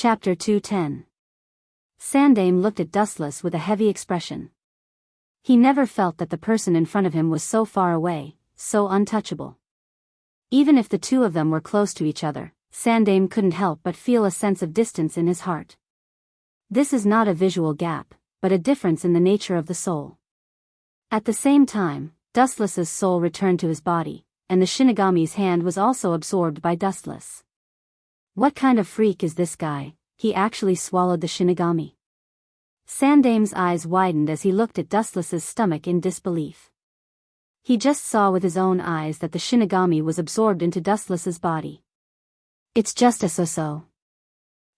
Chapter 210. Sandame looked at Dustless with a heavy expression. He never felt that the person in front of him was so far away, so untouchable. Even if the two of them were close to each other, Sandame couldn't help but feel a sense of distance in his heart. This is not a visual gap, but a difference in the nature of the soul. At the same time, Dustless's soul returned to his body, and the Shinigami's hand was also absorbed by Dustless. What kind of freak is this guy? He actually swallowed the Shinigami. Sandame's eyes widened as he looked at Dustless's stomach in disbelief. He just saw with his own eyes that the Shinigami was absorbed into Dustless's body. It's just a so-so.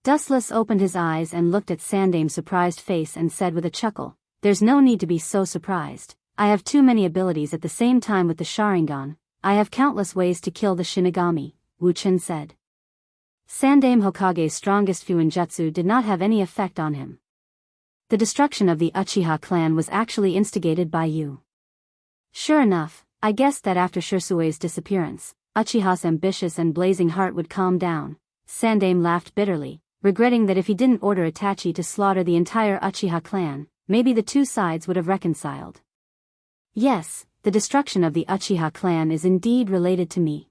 Dustless opened his eyes and looked at Sandame's surprised face and said with a chuckle, "There's no need to be so surprised. I have too many abilities at the same time with the Sharingan. I have countless ways to kill the Shinigami," Wu-Chen said. Sandame Hokage's strongest Fuinjutsu did not have any effect on him. The destruction of the Uchiha clan was actually instigated by you. Sure enough, I guessed that after Shirsue's disappearance, Uchiha's ambitious and blazing heart would calm down. Sandame laughed bitterly, regretting that if he didn't order Itachi to slaughter the entire Uchiha clan, maybe the two sides would have reconciled. Yes, the destruction of the Uchiha clan is indeed related to me.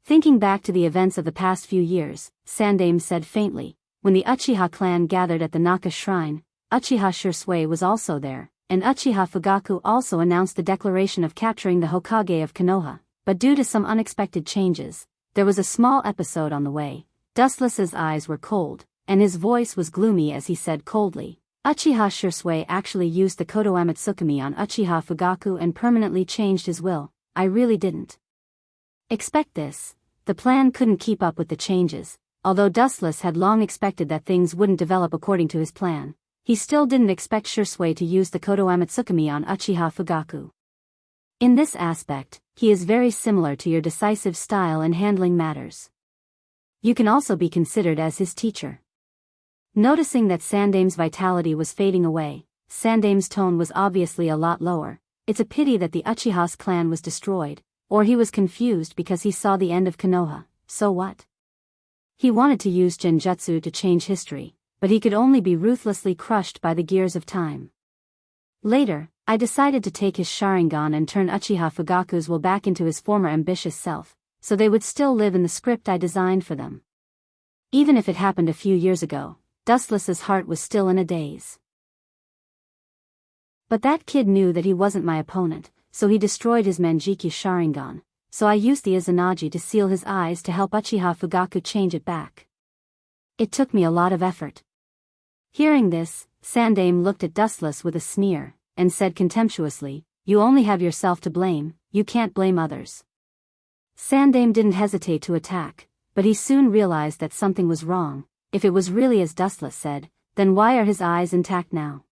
Thinking back to the events of the past few years, Sandame said faintly, when the Uchiha clan gathered at the Naka shrine, Uchiha Shirsue was also there, and Uchiha Fugaku also announced the declaration of capturing the Hokage of Konoha, but due to some unexpected changes, there was a small episode on the way. Dustless's eyes were cold, and his voice was gloomy as he said coldly, "Uchiha Shirsue actually used the Koto Amatsukami on Uchiha Fugaku and permanently changed his will. I really didn't expect this." The plan couldn't keep up with the changes. Although Dustless had long expected that things wouldn't develop according to his plan, he still didn't expect Shirsue to use the Koto Amatsukami on Uchiha Fugaku. In this aspect, he is very similar to your decisive style in handling matters. You can also be considered as his teacher. Noticing that Sandame's vitality was fading away, Sandame's tone was obviously a lot lower. It's a pity that the Uchiha's clan was destroyed, or he was confused because he saw the end of Konoha. So what? He wanted to use Genjutsu to change history, but he could only be ruthlessly crushed by the gears of time. Later, I decided to take his Sharingan and turn Uchiha Fugaku's will back into his former ambitious self, so they would still live in the script I designed for them. Even if it happened a few years ago, Dustless's heart was still in a daze. But that kid knew that he wasn't my opponent, so he destroyed his Manjiki Sharingan, so I used the Izanagi to seal his eyes to help Uchiha Fugaku change it back. It took me a lot of effort. Hearing this, Sandame looked at Dustless with a sneer, and said contemptuously, "You only have yourself to blame, you can't blame others." Sandame didn't hesitate to attack, but he soon realized that something was wrong. If it was really as Dustless said, then why are his eyes intact now?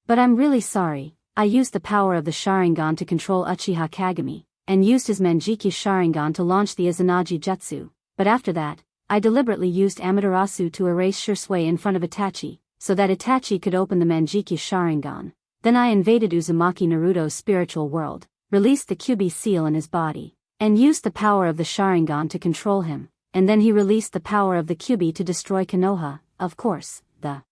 "But I'm really sorry, I used the power of the Sharingan to control Uchiha Kagami, and used his Manjiki Sharingan to launch the Izanagi Jutsu, but after that, I deliberately used Amaterasu to erase Shirsue in front of Itachi, so that Itachi could open the Manjiki Sharingan. Then I invaded Uzumaki Naruto's spiritual world, released the Kyubi seal in his body, and used the power of the Sharingan to control him, and then he released the power of the Kyubi to destroy Konoha." Of course, the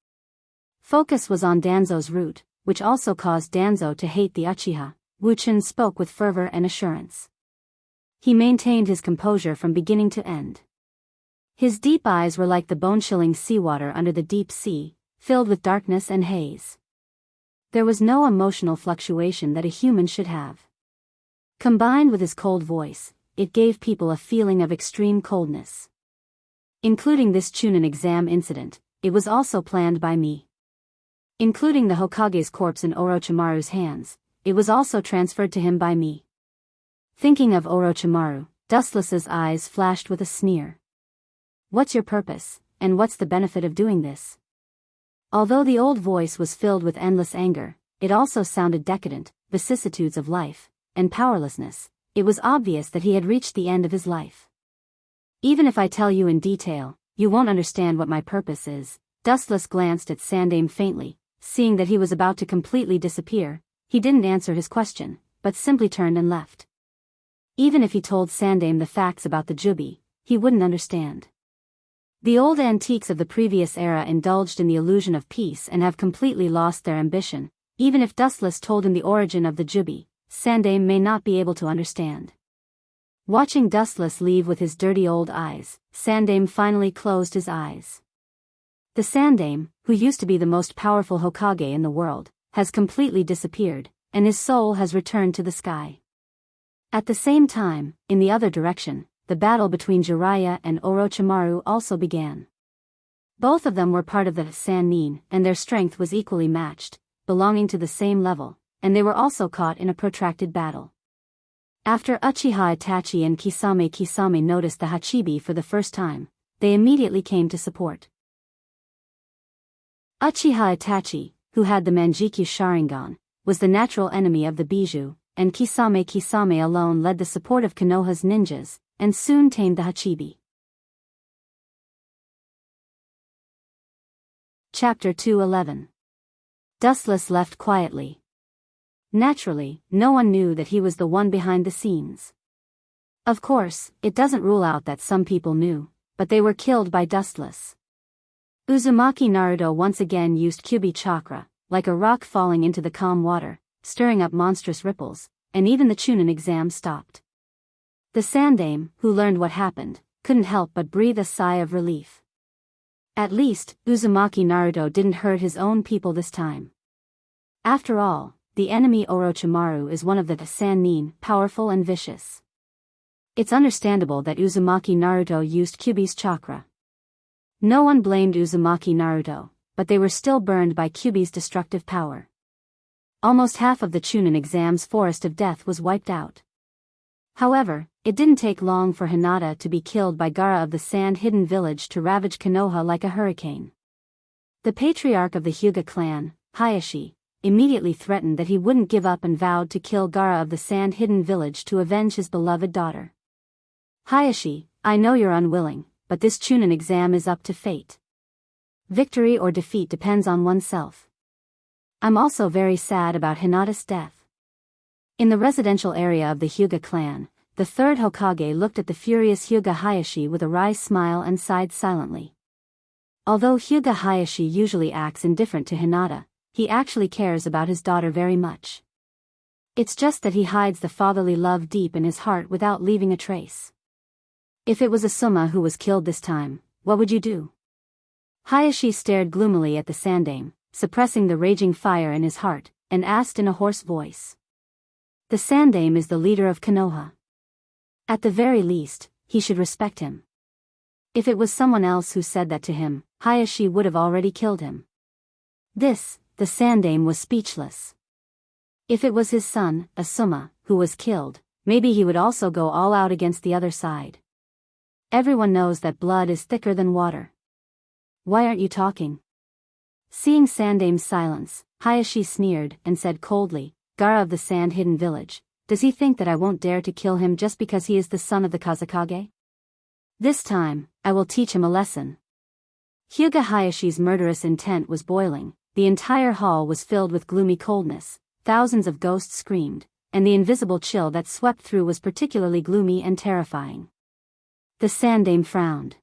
focus was on Danzo's root, which also caused Danzo to hate the Uchiha. Wu-Chen spoke with fervor and assurance. He maintained his composure from beginning to end. His deep eyes were like the bone-chilling seawater under the deep sea, filled with darkness and haze. There was no emotional fluctuation that a human should have. Combined with his cold voice, it gave people a feeling of extreme coldness. Including this Chunin exam incident, it was also planned by me. Including the Hokage's corpse in Orochimaru's hands, it was also transferred to him by me. Thinking of Orochimaru, Dustless's eyes flashed with a sneer. "What's your purpose, and what's the benefit of doing this?" Although the old voice was filled with endless anger, it also sounded decadent, vicissitudes of life, and powerlessness. It was obvious that he had reached the end of his life. "Even if I tell you in detail, you won't understand what my purpose is." Dustless glanced at Sandame faintly, seeing that he was about to completely disappear. He didn't answer his question, but simply turned and left. Even if he told Sandame the facts about the Jubi, he wouldn't understand. The old antiques of the previous era indulged in the illusion of peace and have completely lost their ambition. Even if Dustless told him the origin of the Jubi, Sandame may not be able to understand. Watching Dustless leave with his dirty old eyes, Sandame finally closed his eyes. The Sandame, who used to be the most powerful Hokage in the world, has completely disappeared, and his soul has returned to the sky. At the same time, in the other direction, the battle between Jiraiya and Orochimaru also began. Both of them were part of the Sannin, and their strength was equally matched, belonging to the same level, and they were also caught in a protracted battle. After Uchiha Itachi and Kisame noticed the Hachibi for the first time, they immediately came to support. Uchiha Itachi, who had the Manjikyu Sharingan, was the natural enemy of the Bijuu, and Kisame alone led the support of Konoha's ninjas, and soon tamed the Hachibi. Chapter 211. Dustless left quietly. Naturally, no one knew that he was the one behind the scenes. Of course, it doesn't rule out that some people knew, but they were killed by Dustless. Uzumaki Naruto once again used Kyuubi chakra, like a rock falling into the calm water, stirring up monstrous ripples, and even the Chunin exam stopped. The Sandame, who learned what happened, couldn't help but breathe a sigh of relief. At least, Uzumaki Naruto didn't hurt his own people this time. After all, the enemy Orochimaru is one of the Sannin, powerful and vicious. It's understandable that Uzumaki Naruto used Kyuubi's chakra. No one blamed Uzumaki Naruto, but they were still burned by Kyuubi's destructive power. Almost half of the Chunin exam's forest of death was wiped out. However, it didn't take long for Hinata to be killed by Gaara of the Sand-Hidden Village to ravage Konoha like a hurricane. The patriarch of the Hyuga clan, Hayashi, immediately threatened that he wouldn't give up and vowed to kill Gaara of the Sand-Hidden Village to avenge his beloved daughter. Hayashi, I know you're unwilling, but this Chunin exam is up to fate. Victory or defeat depends on oneself. I'm also very sad about Hinata's death. In the residential area of the Hyuga clan, the third Hokage looked at the furious Hyuga Hayashi with a wry smile and sighed silently. Although Hyuga Hayashi usually acts indifferent to Hinata, he actually cares about his daughter very much. It's just that he hides the fatherly love deep in his heart without leaving a trace. If it was Asuma who was killed this time, what would you do? Hayashi stared gloomily at the Sandame, suppressing the raging fire in his heart, and asked in a hoarse voice. The Sandame is the leader of Konoha. At the very least, he should respect him. If it was someone else who said that to him, Hayashi would have already killed him. The Sandame was speechless. If it was his son, Asuma, who was killed, maybe he would also go all out against the other side. Everyone knows that blood is thicker than water. Why aren't you talking? Seeing Sandame's silence, Hayashi sneered and said coldly, Gaara of the Sand-Hidden Village, does he think that I won't dare to kill him just because he is the son of the Kazekage? This time, I will teach him a lesson. Hyuga Hayashi's murderous intent was boiling, the entire hall was filled with gloomy coldness, thousands of ghosts screamed, and the invisible chill that swept through was particularly gloomy and terrifying. The Sandame frowned.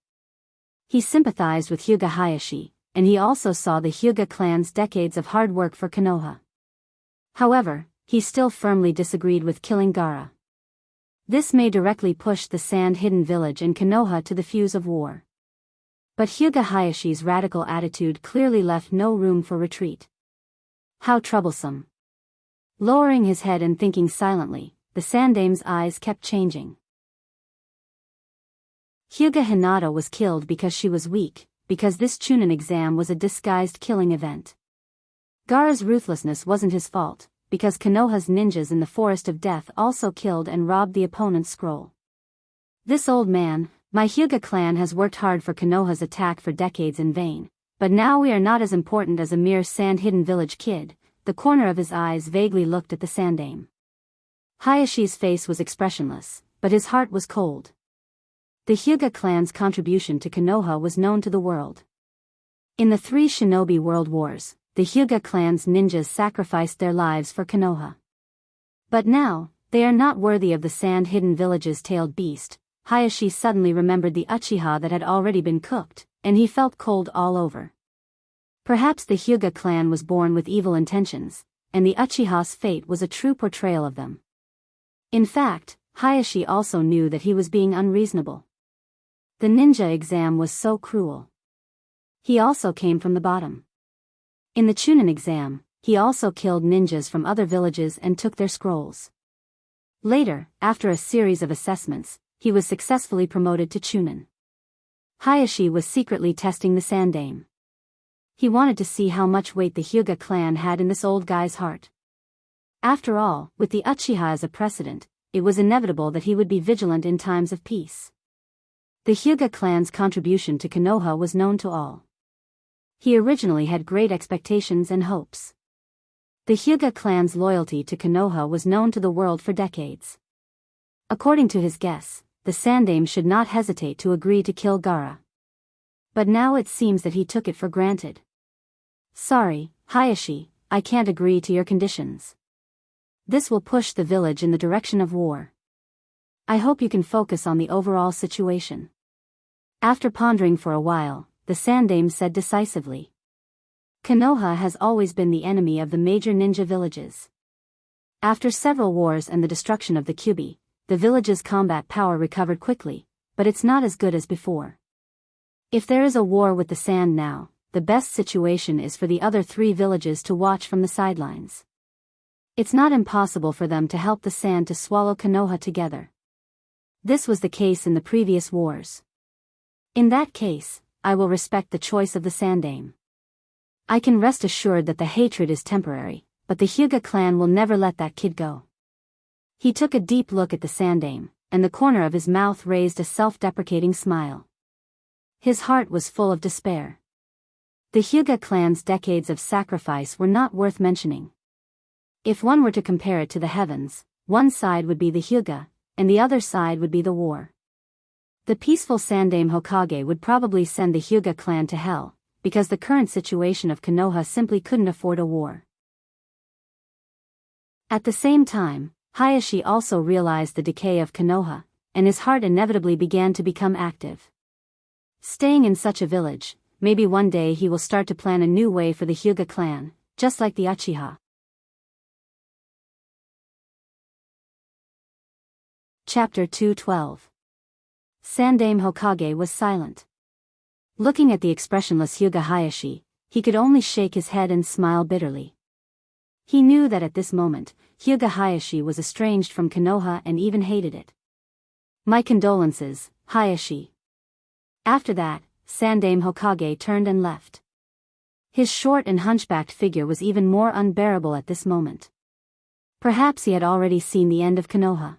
He sympathized with Hyuga Hayashi, and he also saw the Hyuga clan's decades of hard work for Konoha. However, he still firmly disagreed with killing Gaara. This may directly push the Sand-Hidden Village and Konoha to the fuse of war. But Hyuga Hayashi's radical attitude clearly left no room for retreat. How troublesome. Lowering his head and thinking silently, the Sandame's eyes kept changing. Hyuga Hinata was killed because she was weak, because this Chunin exam was a disguised killing event. Gaara's ruthlessness wasn't his fault, because Konoha's ninjas in the Forest of Death also killed and robbed the opponent's scroll. This old man, my Hyuga clan has worked hard for Konoha's attack for decades in vain, but now we are not as important as a mere Sand-Hidden Village kid. The corner of his eyes vaguely looked at the Sandame. Hayashi's face was expressionless, but his heart was cold. The Hyuga clan's contribution to Konoha was known to the world. In the 3 Shinobi World Wars, the Hyuga clan's ninjas sacrificed their lives for Konoha. But now, they are not worthy of the Sand-Hidden Village's tailed beast, Hayashi suddenly remembered the Uchiha that had already been cooked, and he felt cold all over. Perhaps the Hyuga clan was born with evil intentions, and the Uchiha's fate was a true portrayal of them. In fact, Hayashi also knew that he was being unreasonable. The ninja exam was so cruel. He also came from the bottom. In the Chunin exam, he also killed ninjas from other villages and took their scrolls. Later, after a series of assessments, he was successfully promoted to Chunin. Hayashi was secretly testing the Sandaime. He wanted to see how much weight the Hyuga clan had in this old guy's heart. After all, with the Uchiha as a precedent, it was inevitable that he would be vigilant in times of peace. The Hyuga clan's contribution to Konoha was known to all. He originally had great expectations and hopes. The Hyuga clan's loyalty to Konoha was known to the world for decades. According to his guess, the Sandaime should not hesitate to agree to kill Gaara. But now it seems that he took it for granted. Sorry, Hayashi, I can't agree to your conditions. This will push the village in the direction of war. I hope you can focus on the overall situation. After pondering for a while, the Sandaime said decisively. Konoha has always been the enemy of the major ninja villages. After several wars and the destruction of the Kyubi, the village's combat power recovered quickly, but it's not as good as before. If there is a war with the Sand now, the best situation is for the other 3 villages to watch from the sidelines. It's not impossible for them to help the Sand to swallow Konoha together. This was the case in the previous wars. In that case, I will respect the choice of the Sandaime. I can rest assured that the hatred is temporary, but the Hyuga clan will never let that kid go. He took a deep look at the Sandaime, and the corner of his mouth raised a self-deprecating smile. His heart was full of despair. The Hyuga clan's decades of sacrifice were not worth mentioning. If one were to compare it to the heavens, one side would be the Hyuga, and the other side would be the war. The peaceful Sandaime Hokage would probably send the Hyuga clan to hell, because the current situation of Konoha simply couldn't afford a war. At the same time, Hayashi also realized the decay of Konoha, and his heart inevitably began to become active. Staying in such a village, maybe one day he will start to plan a new way for the Hyuga clan, just like the Uchiha. Chapter 212. Sandaime Hokage was silent. Looking at the expressionless Hyuga Hayashi, he could only shake his head and smile bitterly. He knew that at this moment, Hyuga Hayashi was estranged from Konoha and even hated it. My condolences, Hayashi. After that, Sandaime Hokage turned and left. His short and hunchbacked figure was even more unbearable at this moment. Perhaps he had already seen the end of Konoha.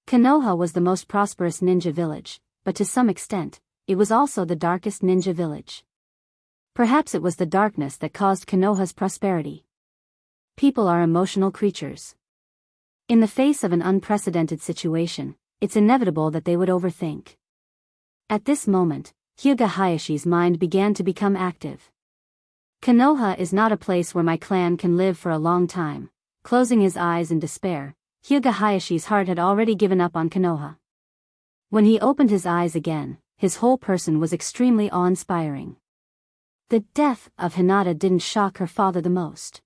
Konoha was the most prosperous ninja village, but to some extent, it was also the darkest ninja village. Perhaps it was the darkness that caused Konoha's prosperity. People are emotional creatures. In the face of an unprecedented situation, it's inevitable that they would overthink. At this moment, Hyuga Hayashi's mind began to become active. Konoha is not a place where my clan can live for a long time. Closing his eyes in despair, Hyuga Hayashi's heart had already given up on Konoha. When he opened his eyes again, his whole person was extremely awe-inspiring. The death of Hinata didn't shock her father the most.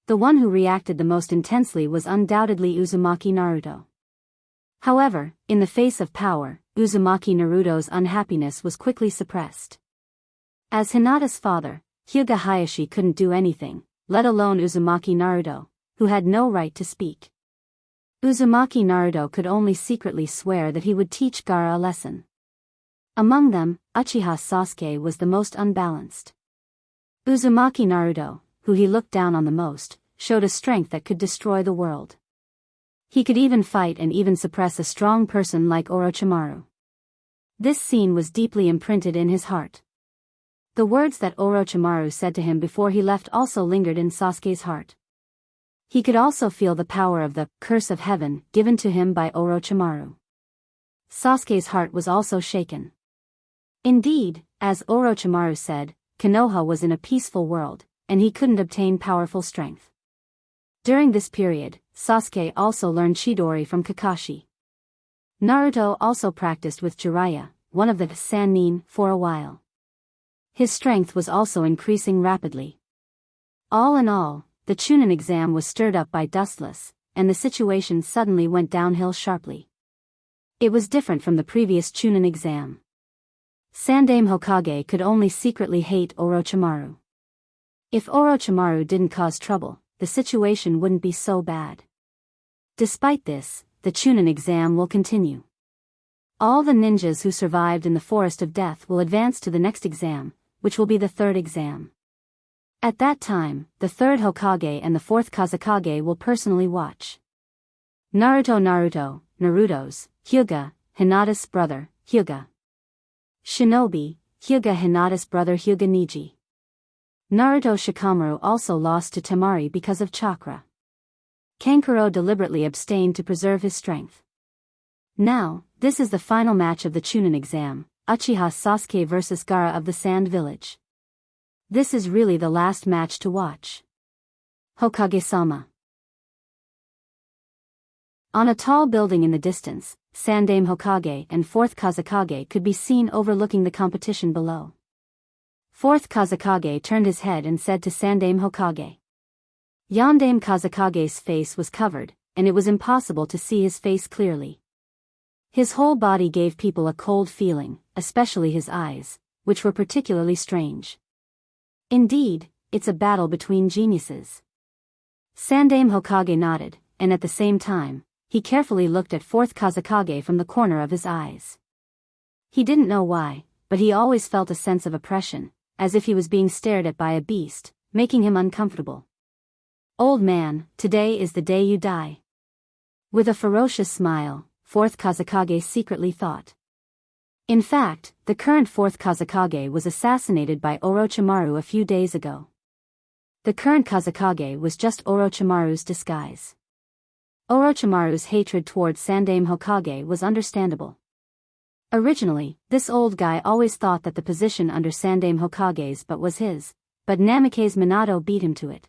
The one who reacted the most intensely was undoubtedly Uzumaki Naruto. However, in the face of power, Uzumaki Naruto's unhappiness was quickly suppressed. As Hinata's father, Hyuga Hayashi couldn't do anything, let alone Uzumaki Naruto, who had no right to speak. Uzumaki Naruto could only secretly swear that he would teach Gaara a lesson. Among them, Uchiha Sasuke was the most unbalanced. Uzumaki Naruto, who he looked down on the most, showed a strength that could destroy the world. He could even fight and even suppress a strong person like Orochimaru. This scene was deeply imprinted in his heart. The words that Orochimaru said to him before he left also lingered in Sasuke's heart. He could also feel the power of the curse of heaven given to him by Orochimaru. Sasuke's heart was also shaken. Indeed, as Orochimaru said, Konoha was in a peaceful world, and he couldn't obtain powerful strength. During this period, Sasuke also learned Chidori from Kakashi. Naruto also practiced with Jiraiya, one of the Sannin, for a while. His strength was also increasing rapidly. All in all, the Chunin exam was stirred up by Dustless, and the situation suddenly went downhill sharply. It was different from the previous Chunin exam. Sandaime Hokage could only secretly hate Orochimaru. If Orochimaru didn't cause trouble, the situation wouldn't be so bad. Despite this, the Chunin exam will continue. All the ninjas who survived in the Forest of Death will advance to the next exam, which will be the third exam. At that time, the third Hokage and the fourth Kazekage will personally watch. Naruto's, Hyuga, Hinata's brother, Hyuga. Shinobi, Hyuga Hinata's brother Hyuga Niji. Naruto Shikamaru also lost to Temari because of chakra. Kankuro deliberately abstained to preserve his strength. Now, this is the final match of the Chunin exam, Uchiha Sasuke vs Gaara of the Sand Village. This is really the last match to watch. Hokage-sama. On a tall building in the distance, Sandaime Hokage and 4th Kazekage could be seen overlooking the competition below. 4th Kazekage turned his head and said to Sandaime Hokage. Yondaime Kazekage's face was covered, and it was impossible to see his face clearly. His whole body gave people a cold feeling, especially his eyes, which were particularly strange. Indeed, it's a battle between geniuses. Sandaime Hokage nodded, and at the same time, he carefully looked at 4th Kazekage from the corner of his eyes. He didn't know why, but he always felt a sense of oppression, as if he was being stared at by a beast, making him uncomfortable. Old man, today is the day you die. With a ferocious smile, 4th Kazekage secretly thought. In fact, the current 4th Kazekage was assassinated by Orochimaru a few days ago. The current Kazekage was just Orochimaru's disguise. Orochimaru's hatred towards Sandaime Hokage was understandable. Originally, this old guy always thought that the position under Sandaime Hokage's was his, but Namikaze Minato beat him to it.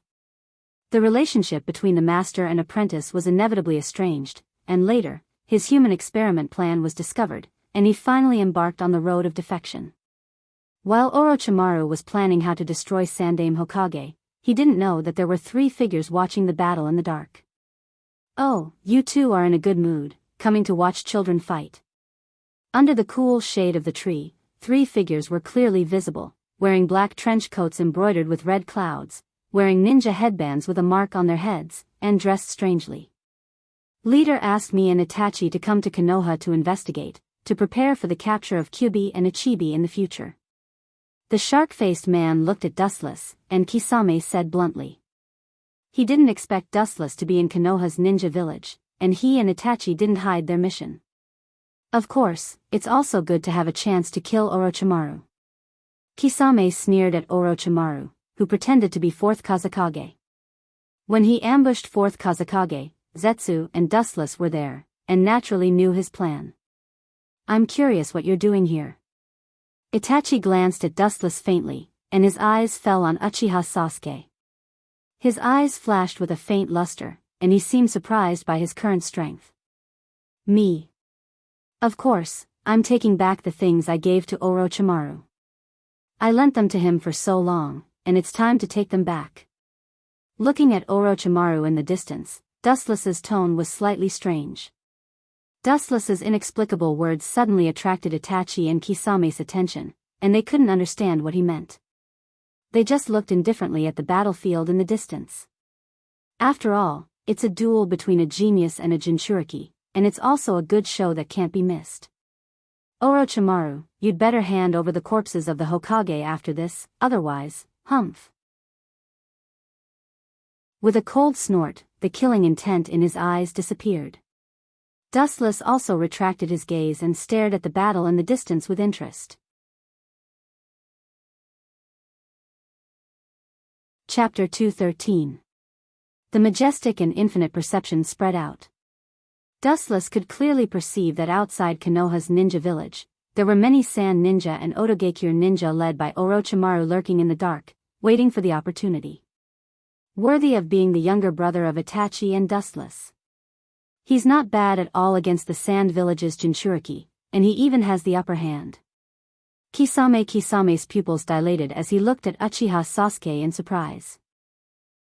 The relationship between the master and apprentice was inevitably estranged, and later, his human experiment plan was discovered, and he finally embarked on the road of defection. While Orochimaru was planning how to destroy Sandaime Hokage, he didn't know that there were 3 figures watching the battle in the dark. Oh, you two are in a good mood, coming to watch children fight. Under the cool shade of the tree, 3 figures were clearly visible, wearing black trench coats embroidered with red clouds, wearing ninja headbands with a mark on their heads, and dressed strangely. Leader asked me and Itachi to come to Konoha to investigate, to prepare for the capture of Kyubi and Ichibi in the future. The shark-faced man looked at Dustless, and Kisame said bluntly. He didn't expect Dustless to be in Konoha's ninja village, and he and Itachi didn't hide their mission. Of course, it's also good to have a chance to kill Orochimaru. Kisame sneered at Orochimaru, who pretended to be 4th Kazekage. When he ambushed 4th Kazekage, Zetsu and Dustless were there, and naturally knew his plan. I'm curious what you're doing here. Itachi glanced at Dustless faintly, and his eyes fell on Uchiha Sasuke. His eyes flashed with a faint luster, and he seemed surprised by his current strength. Me. Of course, I'm taking back the things I gave to Orochimaru. I lent them to him for so long, and it's time to take them back. Looking at Orochimaru in the distance, Dustless's tone was slightly strange. Dustless's inexplicable words suddenly attracted Itachi and Kisame's attention, and they couldn't understand what he meant. They just looked indifferently at the battlefield in the distance. After all, it's a duel between a genius and a Jinchuriki, and it's also a good show that can't be missed. Orochimaru, you'd better hand over the corpses of the Hokage after this, otherwise, humph. With a cold snort, the killing intent in his eyes disappeared. Dustless also retracted his gaze and stared at the battle in the distance with interest. Chapter 213. The majestic and infinite perception spread out. Dustless could clearly perceive that outside Konoha's ninja village, there were many Sand ninja and Otogakure ninja led by Orochimaru lurking in the dark, waiting for the opportunity. Worthy of being the younger brother of Itachi and Dustless. He's not bad at all against the Sand Village's Jinchuriki, and he even has the upper hand. Kisame's pupils dilated as he looked at Uchiha Sasuke in surprise.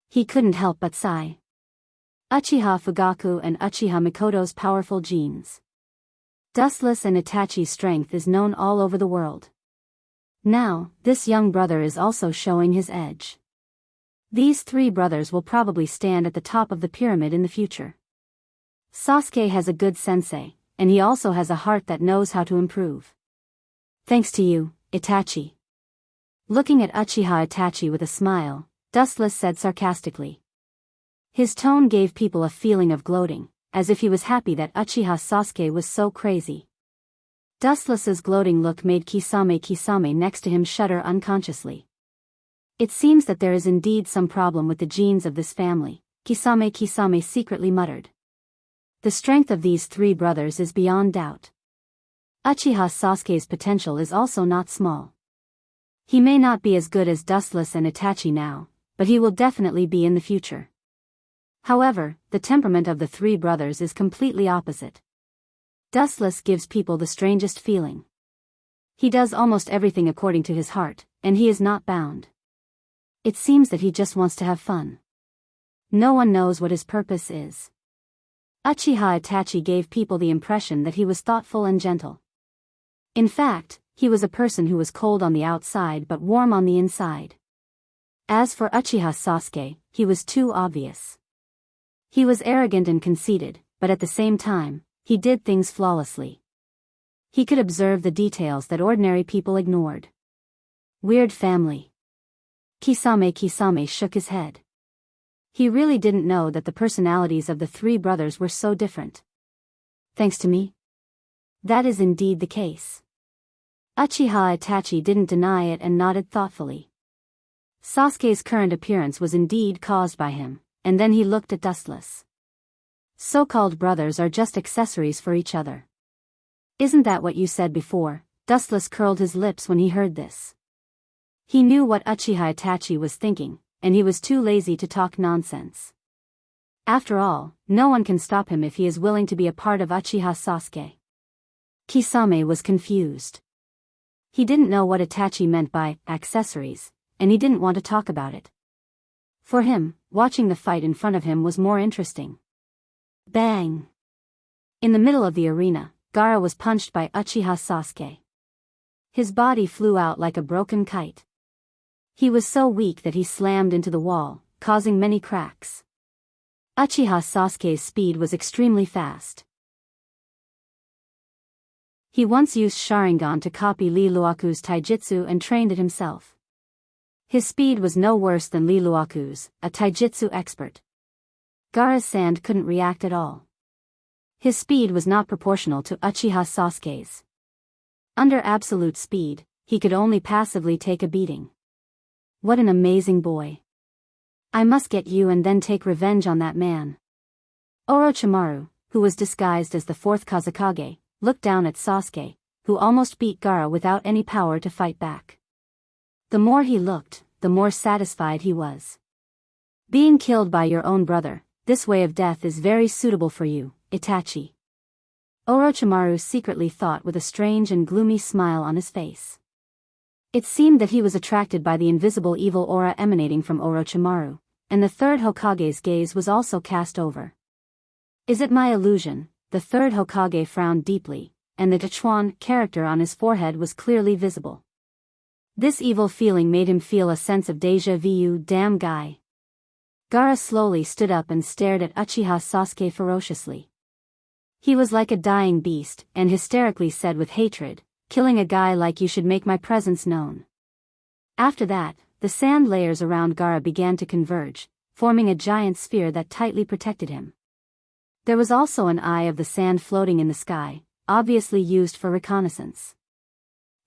He couldn't help but sigh. Uchiha Fugaku and Uchiha Mikoto's powerful genes. Dustless and Itachi's strength is known all over the world. Now, this young brother is also showing his edge. These three brothers will probably stand at the top of the pyramid in the future. Sasuke has a good sensei, and he also has a heart that knows how to improve. Thanks to you, Itachi. Looking at Uchiha Itachi with a smile, Dustless said sarcastically. His tone gave people a feeling of gloating, as if he was happy that Uchiha Sasuke was so crazy. Dustless's gloating look made Kisame next to him shudder unconsciously. It seems that there is indeed some problem with the genes of this family, Kisame secretly muttered. The strength of these three brothers is beyond doubt. Uchiha Sasuke's potential is also not small. He may not be as good as Dustless and Itachi now, but he will definitely be in the future. However, the temperament of the three brothers is completely opposite. Dustless gives people the strangest feeling. He does almost everything according to his heart, and he is not bound. It seems that he just wants to have fun. No one knows what his purpose is. Uchiha Itachi gave people the impression that he was thoughtful and gentle. In fact, he was a person who was cold on the outside but warm on the inside. As for Uchiha Sasuke, he was too obvious. He was arrogant and conceited, but at the same time, he did things flawlessly. He could observe the details that ordinary people ignored. Weird family. Kisame shook his head. He really didn't know that the personalities of the three brothers were so different. Thanks to me? That is indeed the case. Uchiha Itachi didn't deny it and nodded thoughtfully. Sasuke's current appearance was indeed caused by him, and then he looked at Dustless. So-called brothers are just accessories for each other. Isn't that what you said before? Dustless curled his lips when he heard this. He knew what Uchiha Itachi was thinking, and he was too lazy to talk nonsense. After all, no one can stop him if he is willing to be a part of Uchiha Sasuke. Kisame was confused. He didn't know what Itachi meant by accessories, and he didn't want to talk about it. For him, watching the fight in front of him was more interesting. Bang! In the middle of the arena, Gaara was punched by Uchiha Sasuke. His body flew out like a broken kite. He was so weak that he slammed into the wall, causing many cracks. Uchiha Sasuke's speed was extremely fast. He once used Sharingan to copy Lee Luaku's taijutsu and trained it himself. His speed was no worse than Lee Luaku's, a taijutsu expert. Gaara's sand couldn't react at all. His speed was not proportional to Uchiha Sasuke's. Under absolute speed, he could only passively take a beating. What an amazing boy. I must get you and then take revenge on that man. Orochimaru, who was disguised as the fourth Kazekage, looked down at Sasuke, who almost beat Gaara without any power to fight back. The more he looked, the more satisfied he was. Being killed by your own brother, this way of death is very suitable for you, Itachi. Orochimaru secretly thought with a strange and gloomy smile on his face. It seemed that he was attracted by the invisible evil aura emanating from Orochimaru, and the third Hokage's gaze was also cast over. Is it my illusion? The third Hokage frowned deeply, and the Dachuan character on his forehead was clearly visible. This evil feeling made him feel a sense of déjà vu. Damn guy. Gaara slowly stood up and stared at Uchiha Sasuke ferociously. He was like a dying beast, and hysterically said with hatred, "Killing a guy like you should make my presence known." After that, the sand layers around Gaara began to converge, forming a giant sphere that tightly protected him. There was also an eye of the sand floating in the sky, obviously used for reconnaissance.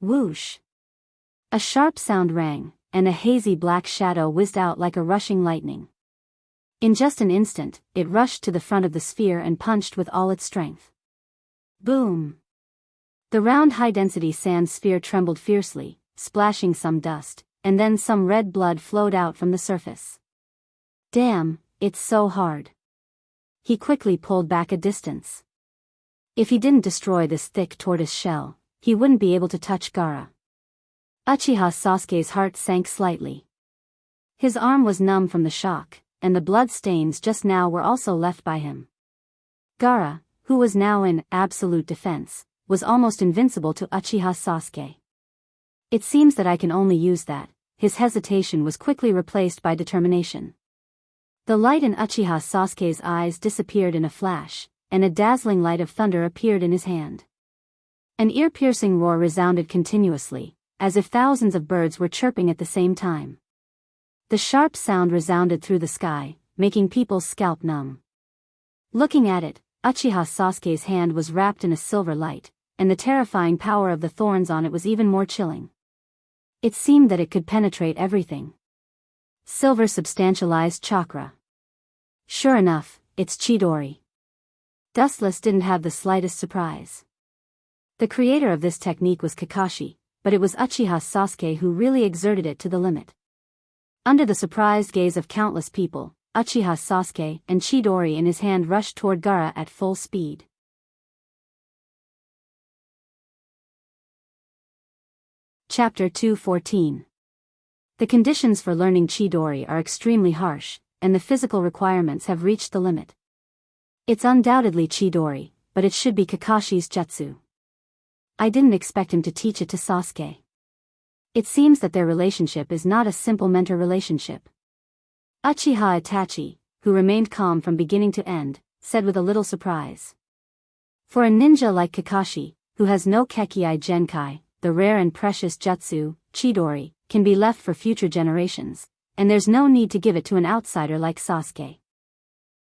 Whoosh! A sharp sound rang, and a hazy black shadow whizzed out like a rushing lightning. In just an instant, it rushed to the front of the sphere and punched with all its strength. Boom! The round high-density sand sphere trembled fiercely, splashing some dust, and then some red blood flowed out from the surface. Damn, it's so hard. he quickly pulled back a distance. If he didn't destroy this thick tortoise shell, he wouldn't be able to touch Gaara. Uchiha Sasuke's heart sank slightly. His arm was numb from the shock, and the blood stains just now were also left by him. Gaara, who was now in absolute defense, was almost invincible to Uchiha Sasuke. It seems that I can only use that. His hesitation was quickly replaced by determination. The light in Uchiha Sasuke's eyes disappeared in a flash, and a dazzling light of thunder appeared in his hand. An ear-piercing roar resounded continuously, as if thousands of birds were chirping at the same time. The sharp sound resounded through the sky, making people's scalp numb. Looking at it, Uchiha Sasuke's hand was wrapped in a silver light, and the terrifying power of the thorns on it was even more chilling. It seemed that it could penetrate everything. Silver substantialized chakra. Sure enough, it's Chidori. Dustless didn't have the slightest surprise. The creator of this technique was Kakashi, but it was Uchiha Sasuke who really exerted it to the limit. Under the surprised gaze of countless people, Uchiha Sasuke and Chidori in his hand rushed toward Gaara at full speed. Chapter 214. The conditions for learning Chidori are extremely harsh, and the physical requirements have reached the limit. It's undoubtedly Chidori, but it should be Kakashi's jutsu. I didn't expect him to teach it to Sasuke. It seems that their relationship is not a simple mentor relationship. Uchiha Itachi, who remained calm from beginning to end, said with a little surprise. For a ninja like Kakashi, who has no Kekkei Genkai, the rare and precious jutsu, Chidori, can be left for future generations, and there's no need to give it to an outsider like Sasuke.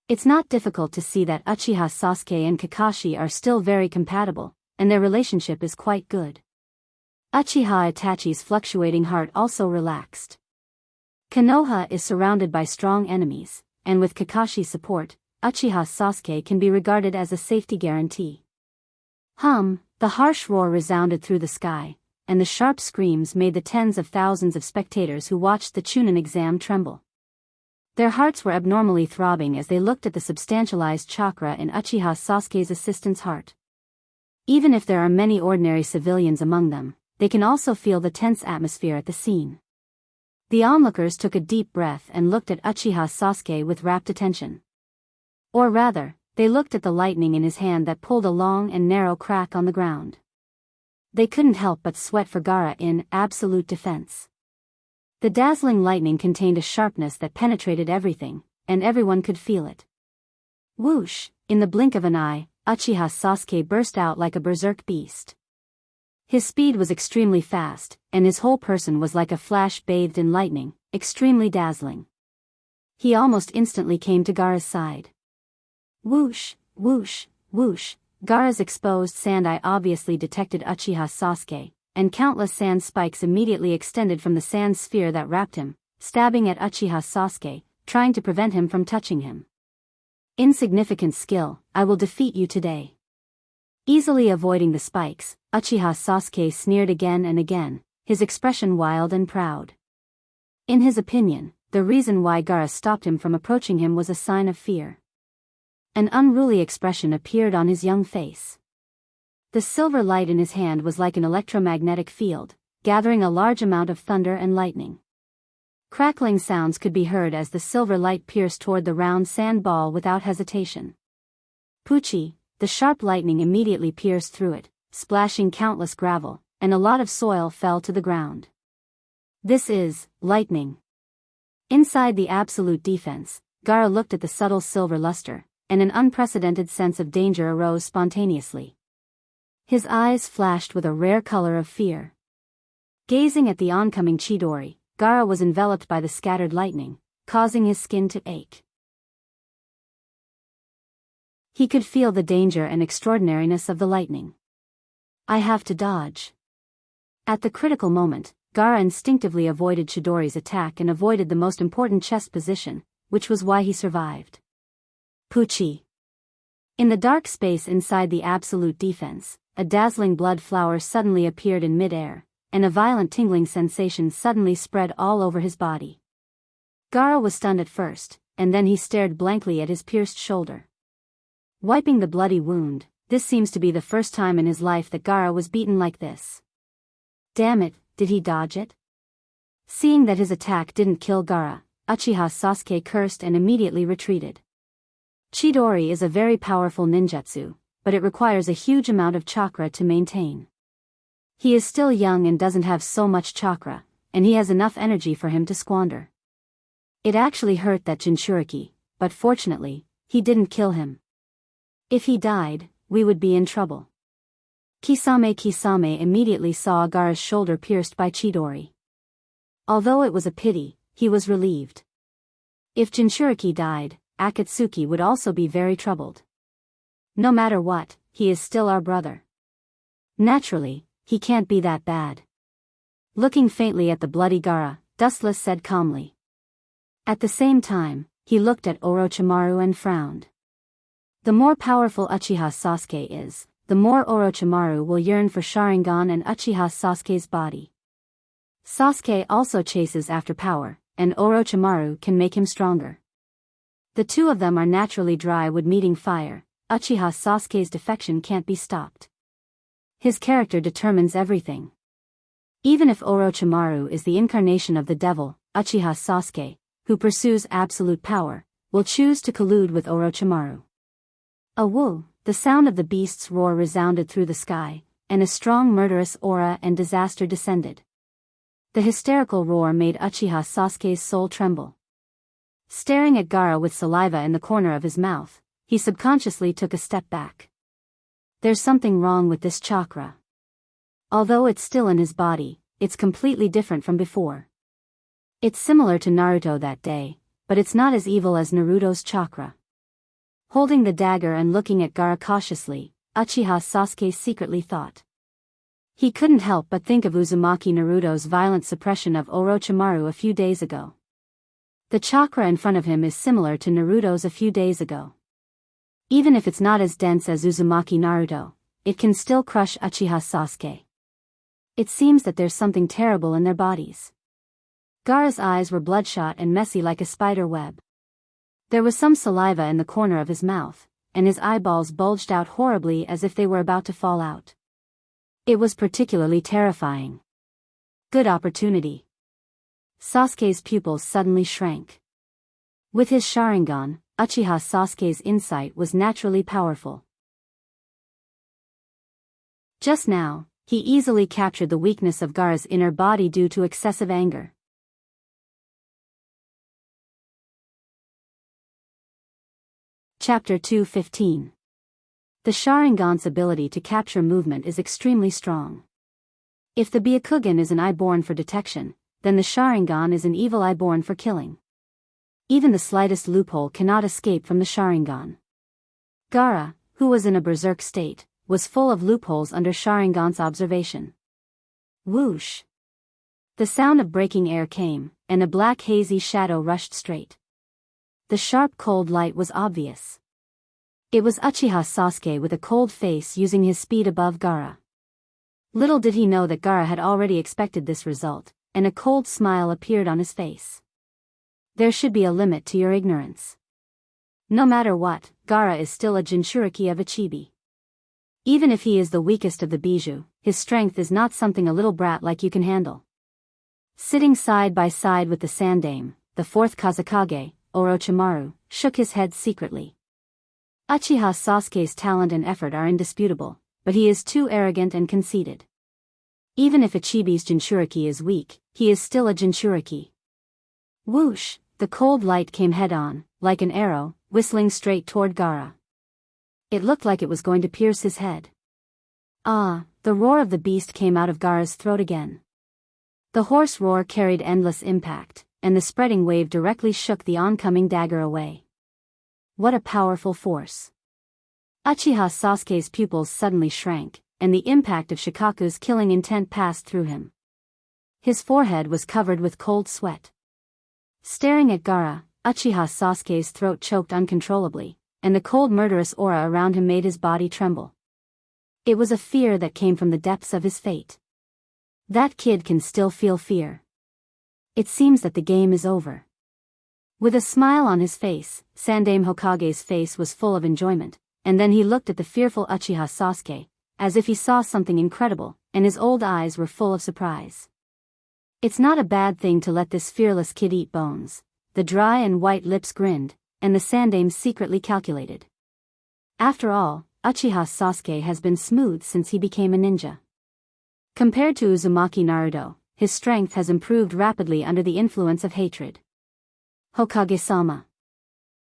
It's not difficult to see that Uchiha Sasuke and Kakashi are still very compatible, and their relationship is quite good. Uchiha Itachi's fluctuating heart also relaxed. Konoha is surrounded by strong enemies, and with Kakashi's support, Uchiha Sasuke can be regarded as a safety guarantee. The harsh roar resounded through the sky, and the sharp screams made the tens of thousands of spectators who watched the Chunin exam tremble. Their hearts were abnormally throbbing as they looked at the substantialized chakra in Uchiha Sasuke's assistant's heart. Even if there are many ordinary civilians among them, they can also feel the tense atmosphere at the scene. The onlookers took a deep breath and looked at Uchiha Sasuke with rapt attention. Or rather, they looked at the lightning in his hand that pulled a long and narrow crack on the ground. They couldn't help but sweat for Gaara in absolute defense. The dazzling lightning contained a sharpness that penetrated everything, and everyone could feel it. Whoosh! In the blink of an eye, Uchiha Sasuke burst out like a berserk beast. His speed was extremely fast, and his whole person was like a flash bathed in lightning, extremely dazzling. He almost instantly came to Gaara's side. Whoosh, whoosh, whoosh. Gaara's exposed sand eye obviously detected Uchiha Sasuke, and countless sand spikes immediately extended from the sand sphere that wrapped him, stabbing at Uchiha Sasuke, trying to prevent him from touching him. Insignificant skill, I will defeat you today. Easily avoiding the spikes, Uchiha Sasuke sneered again and again, his expression wild and proud. In his opinion, the reason why Gaara stopped him from approaching him was a sign of fear. An unruly expression appeared on his young face. The silver light in his hand was like an electromagnetic field, gathering a large amount of thunder and lightning. Crackling sounds could be heard as the silver light pierced toward the round sand ball without hesitation. Poochie, the sharp lightning immediately pierced through it, splashing countless gravel, and a lot of soil fell to the ground. This is lightning. Inside the absolute defense, Gaara looked at the subtle silver luster, and an unprecedented sense of danger arose spontaneously. His eyes flashed with a rare color of fear. Gazing at the oncoming Chidori, Gaara was enveloped by the scattered lightning, causing his skin to ache. He could feel the danger and extraordinariness of the lightning. I have to dodge. At the critical moment, Gaara instinctively avoided Chidori's attack and avoided the most important chest position, which was why he survived. Poochie. In the dark space inside the absolute defense, a dazzling blood flower suddenly appeared in mid-air, and a violent tingling sensation suddenly spread all over his body. Gaara was stunned at first, and then he stared blankly at his pierced shoulder. Wiping the bloody wound, this seems to be the first time in his life that Gaara was beaten like this. Damn it, did he dodge it? Seeing that his attack didn't kill Gaara, Uchiha Sasuke cursed and immediately retreated. Chidori is a very powerful ninjutsu, but it requires a huge amount of chakra to maintain. He is still young and doesn't have so much chakra, and he has enough energy for him to squander. It actually hurt that Jinchuriki, but fortunately, he didn't kill him. If he died, we would be in trouble. Kisame immediately saw Gaara's shoulder pierced by Chidori. Although it was a pity, he was relieved. If Jinchuriki died, Akatsuki would also be very troubled. No matter what, he is still our brother. Naturally, he can't be that bad. Looking faintly at the bloody Gaara, Dustless said calmly. At the same time, he looked at Orochimaru and frowned. The more powerful Uchiha Sasuke is, the more Orochimaru will yearn for Sharingan and Uchiha Sasuke's body. Sasuke also chases after power, and Orochimaru can make him stronger. The two of them are naturally dry wood meeting fire. Uchiha Sasuke's defection can't be stopped. His character determines everything. Even if Orochimaru is the incarnation of the devil, Uchiha Sasuke, who pursues absolute power, will choose to collude with Orochimaru. A woo, the sound of the beast's roar resounded through the sky, and a strong murderous aura and disaster descended. The hysterical roar made Uchiha Sasuke's soul tremble. Staring at Gaara with saliva in the corner of his mouth, he subconsciously took a step back. There's something wrong with this chakra. Although it's still in his body, it's completely different from before. It's similar to Naruto that day, but it's not as evil as Naruto's chakra. Holding the dagger and looking at Gaara cautiously, Uchiha Sasuke secretly thought. He couldn't help but think of Uzumaki Naruto's violent suppression of Orochimaru a few days ago. The chakra in front of him is similar to Naruto's a few days ago. Even if it's not as dense as Uzumaki Naruto, it can still crush Uchiha Sasuke. It seems that there's something terrible in their bodies. Gaara's eyes were bloodshot and messy like a spider web. There was some saliva in the corner of his mouth, and his eyeballs bulged out horribly as if they were about to fall out. It was particularly terrifying. Good opportunity. Sasuke's pupils suddenly shrank. With his Sharingan, Uchiha Sasuke's insight was naturally powerful. Just now, he easily captured the weakness of Gaara's inner body due to excessive anger. Chapter 2:15. The Sharingan's ability to capture movement is extremely strong. If the Byakugan is an eye born for detection, then the Sharingan is an evil eye born for killing. Even the slightest loophole cannot escape from the Sharingan. Gaara, who was in a berserk state, was full of loopholes under Sharingan's observation. Whoosh! The sound of breaking air came, and a black hazy shadow rushed straight. The sharp cold light was obvious. It was Uchiha Sasuke with a cold face using his speed above Gaara. Little did he know that Gaara had already expected this result, and a cold smile appeared on his face. There should be a limit to your ignorance. No matter what, Gaara is still a Jinchuriki of a chibi. Even if he is the weakest of the Bijou, his strength is not something a little brat like you can handle. Sitting side by side with the Sandaime, the fourth Kazekage, Orochimaru, shook his head secretly. Uchiha Sasuke's talent and effort are indisputable, but he is too arrogant and conceited. Even if a chibi's Jinchuriki is weak, he is still a Jinchuriki. Whoosh! The cold light came head-on, like an arrow, whistling straight toward Gaara. It looked like it was going to pierce his head. Ah! The roar of the beast came out of Gaara's throat again. The hoarse roar carried endless impact, and the spreading wave directly shook the oncoming dagger away. What a powerful force! Uchiha Sasuke's pupils suddenly shrank, and the impact of Shikaku's killing intent passed through him. His forehead was covered with cold sweat. Staring at Gaara, Uchiha Sasuke's throat choked uncontrollably, and the cold murderous aura around him made his body tremble. It was a fear that came from the depths of his fate. That kid can still feel fear. It seems that the game is over. With a smile on his face, Sandaime Hokage's face was full of enjoyment, and then he looked at the fearful Uchiha Sasuke, as if he saw something incredible, and his old eyes were full of surprise. It's not a bad thing to let this fearless kid eat bones. The dry and white lips grinned, and the Sandaime secretly calculated. After all, Uchiha Sasuke has been smooth since he became a ninja. Compared to Uzumaki Naruto, his strength has improved rapidly under the influence of hatred. Hokage-sama.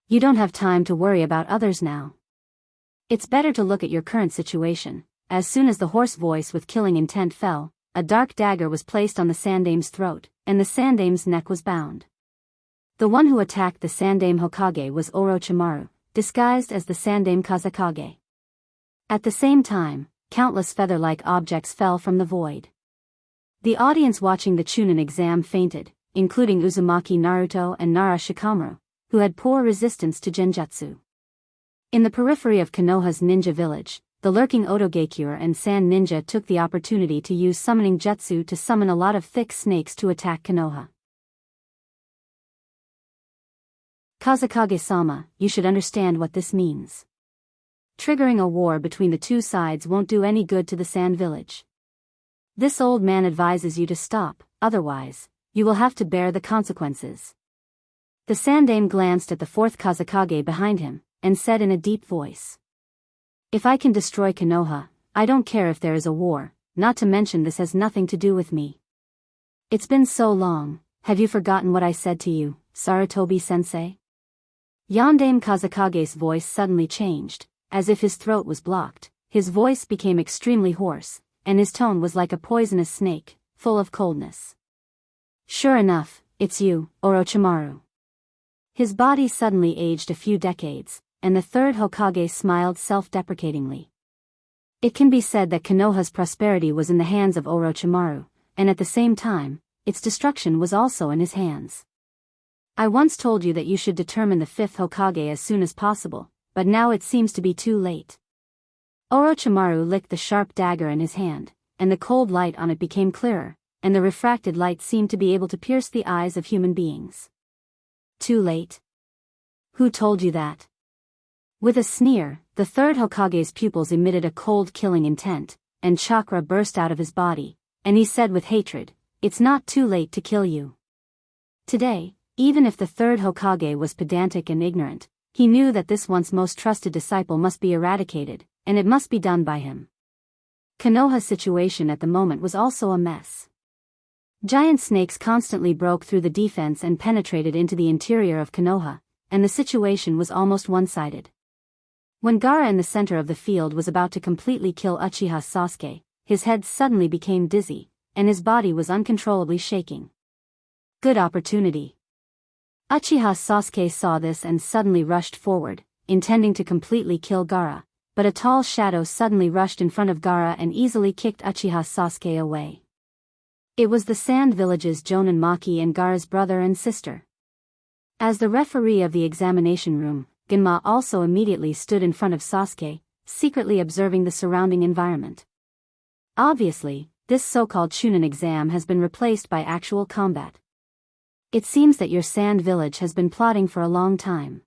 You don't have time to worry about others now. It's better to look at your current situation. As soon as the hoarse voice with killing intent fell, a dark dagger was placed on the Sandaime's throat, and the Sandaime's neck was bound. The one who attacked the Sandaime Hokage was Orochimaru, disguised as the Sandaime Kazekage. At the same time, countless feather-like objects fell from the void. The audience watching the Chunin exam fainted, including Uzumaki Naruto and Nara Shikamaru, who had poor resistance to genjutsu. In the periphery of Konoha's ninja village, the lurking Otogekyure and Sand Ninja took the opportunity to use summoning jutsu to summon a lot of thick snakes to attack Konoha. Kazekage-sama, you should understand what this means. Triggering a war between the two sides won't do any good to the Sand Village. This old man advises you to stop, otherwise, you will have to bear the consequences. The Sandaime glanced at the fourth Kazekage behind him, and said in a deep voice. If I can destroy Konoha, I don't care if there is a war, not to mention this has nothing to do with me. It's been so long, have you forgotten what I said to you, Sarutobi-sensei? Yondaime Kazekage's voice suddenly changed, as if his throat was blocked. His voice became extremely hoarse, and his tone was like a poisonous snake, full of coldness. Sure enough, it's you, Orochimaru. His body suddenly aged a few decades, and the third Hokage smiled self-deprecatingly. It can be said that Konoha's prosperity was in the hands of Orochimaru, and at the same time, its destruction was also in his hands. I once told you that you should determine the fifth Hokage as soon as possible, but now it seems to be too late. Orochimaru licked the sharp dagger in his hand, and the cold light on it became clearer, and the refracted light seemed to be able to pierce the eyes of human beings. Too late? Who told you that? With a sneer, the third Hokage's pupils emitted a cold killing intent, and chakra burst out of his body, and he said with hatred, "It's not too late to kill you." Today, even if the third Hokage was pedantic and ignorant, he knew that this once most trusted disciple must be eradicated, and it must be done by him. Konoha's situation at the moment was also a mess. Giant snakes constantly broke through the defense and penetrated into the interior of Konoha, and the situation was almost one-sided. When Gaara in the center of the field was about to completely kill Uchiha Sasuke, his head suddenly became dizzy, and his body was uncontrollably shaking. Good opportunity. Uchiha Sasuke saw this and suddenly rushed forward, intending to completely kill Gaara, but a tall shadow suddenly rushed in front of Gaara and easily kicked Uchiha Sasuke away. It was the Sand Village's Jonin Maki and Gaara's brother and sister. As the referee of the examination room, Genma also immediately stood in front of Sasuke, secretly observing the surrounding environment. Obviously, this so-called Chunin exam has been replaced by actual combat. It seems that your Sand Village has been plotting for a long time.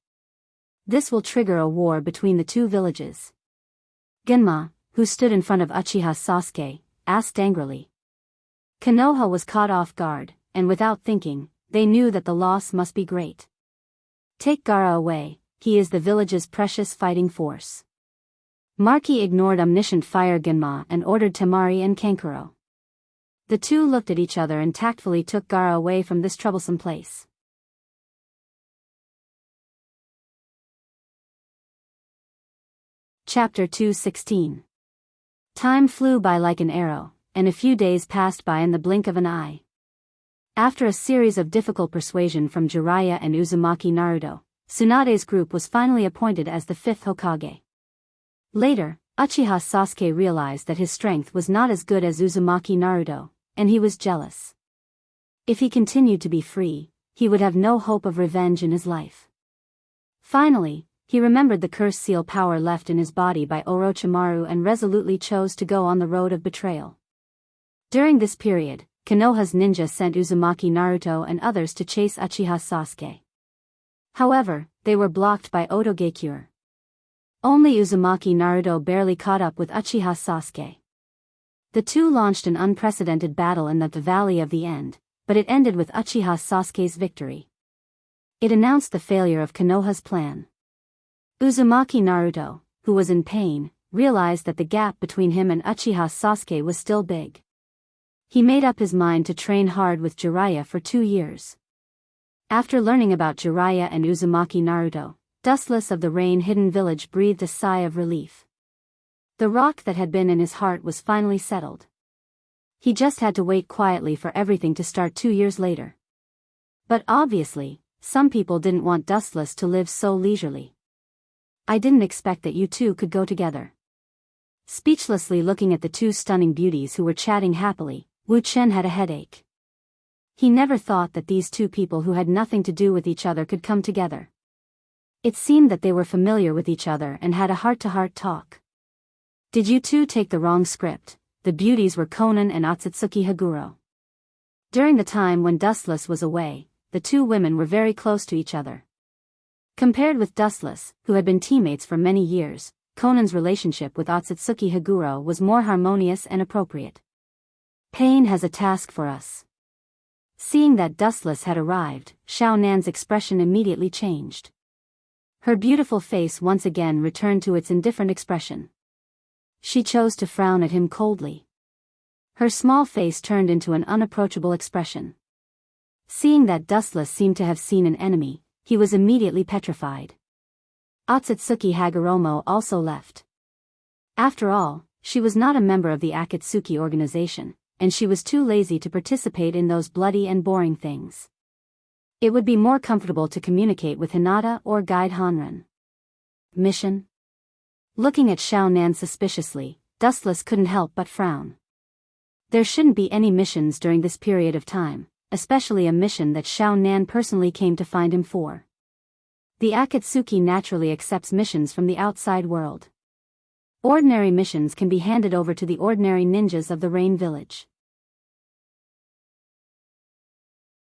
This will trigger a war between the two villages. Genma, who stood in front of Uchiha Sasuke, asked angrily. Konoha was caught off guard, and without thinking, they knew that the loss must be great. Take Gaara away, he is the village's precious fighting force. Maki ignored omniscient fire Genma and ordered Temari and Kankuro. The two looked at each other and tactfully took Gaara away from this troublesome place. Chapter 216. Time flew by like an arrow, and a few days passed by in the blink of an eye. After a series of difficult persuasion from Jiraiya and Uzumaki Naruto, Tsunade's group was finally appointed as the fifth Hokage. Later, Uchiha Sasuke realized that his strength was not as good as Uzumaki Naruto, and he was jealous. If he continued to be free, he would have no hope of revenge in his life. Finally, he remembered the curse seal power left in his body by Orochimaru and resolutely chose to go on the road of betrayal. During this period, Konoha's ninja sent Uzumaki Naruto and others to chase Uchiha Sasuke. However, they were blocked by Otogekyure. Only Uzumaki Naruto barely caught up with Uchiha Sasuke. The two launched an unprecedented battle in the Valley of the End, but it ended with Uchiha Sasuke's victory. It announced the failure of Konoha's plan. Uzumaki Naruto, who was in pain, realized that the gap between him and Uchiha Sasuke was still big. He made up his mind to train hard with Jiraiya for 2 years. After learning about Jiraiya and Uzumaki Naruto, Dustless of the rain-hidden village breathed a sigh of relief. The rock that had been in his heart was finally settled. He just had to wait quietly for everything to start 2 years later. But obviously, some people didn't want Dustless to live so leisurely. I didn't expect that you two could go together. Speechlessly looking at the two stunning beauties who were chatting happily, Wu Chen had a headache. He never thought that these two people who had nothing to do with each other could come together. It seemed that they were familiar with each other and had a heart-to-heart talk. Did you two take the wrong script? The beauties were Konan and Otsutsuki Haguro. During the time when Dustless was away, the two women were very close to each other. Compared with Dustless, who had been teammates for many years, Konan's relationship with Otsutsuki Haguro was more harmonious and appropriate. Pain has a task for us. Seeing that Dustless had arrived, Xiao Nan's expression immediately changed. Her beautiful face once again returned to its indifferent expression. She chose to frown at him coldly. Her small face turned into an unapproachable expression. Seeing that Dustless seemed to have seen an enemy, he was immediately petrified. Otsutsuki Hagoromo also left. After all, she was not a member of the Akatsuki organization, and she was too lazy to participate in those bloody and boring things. It would be more comfortable to communicate with Hinata or guide Hanran. Mission? Looking at Xiao Nan suspiciously, Dustless couldn't help but frown. There shouldn't be any missions during this period of time, especially a mission that Xiao Nan personally came to find him for. The Akatsuki naturally accepts missions from the outside world. Ordinary missions can be handed over to the ordinary ninjas of the Rain Village.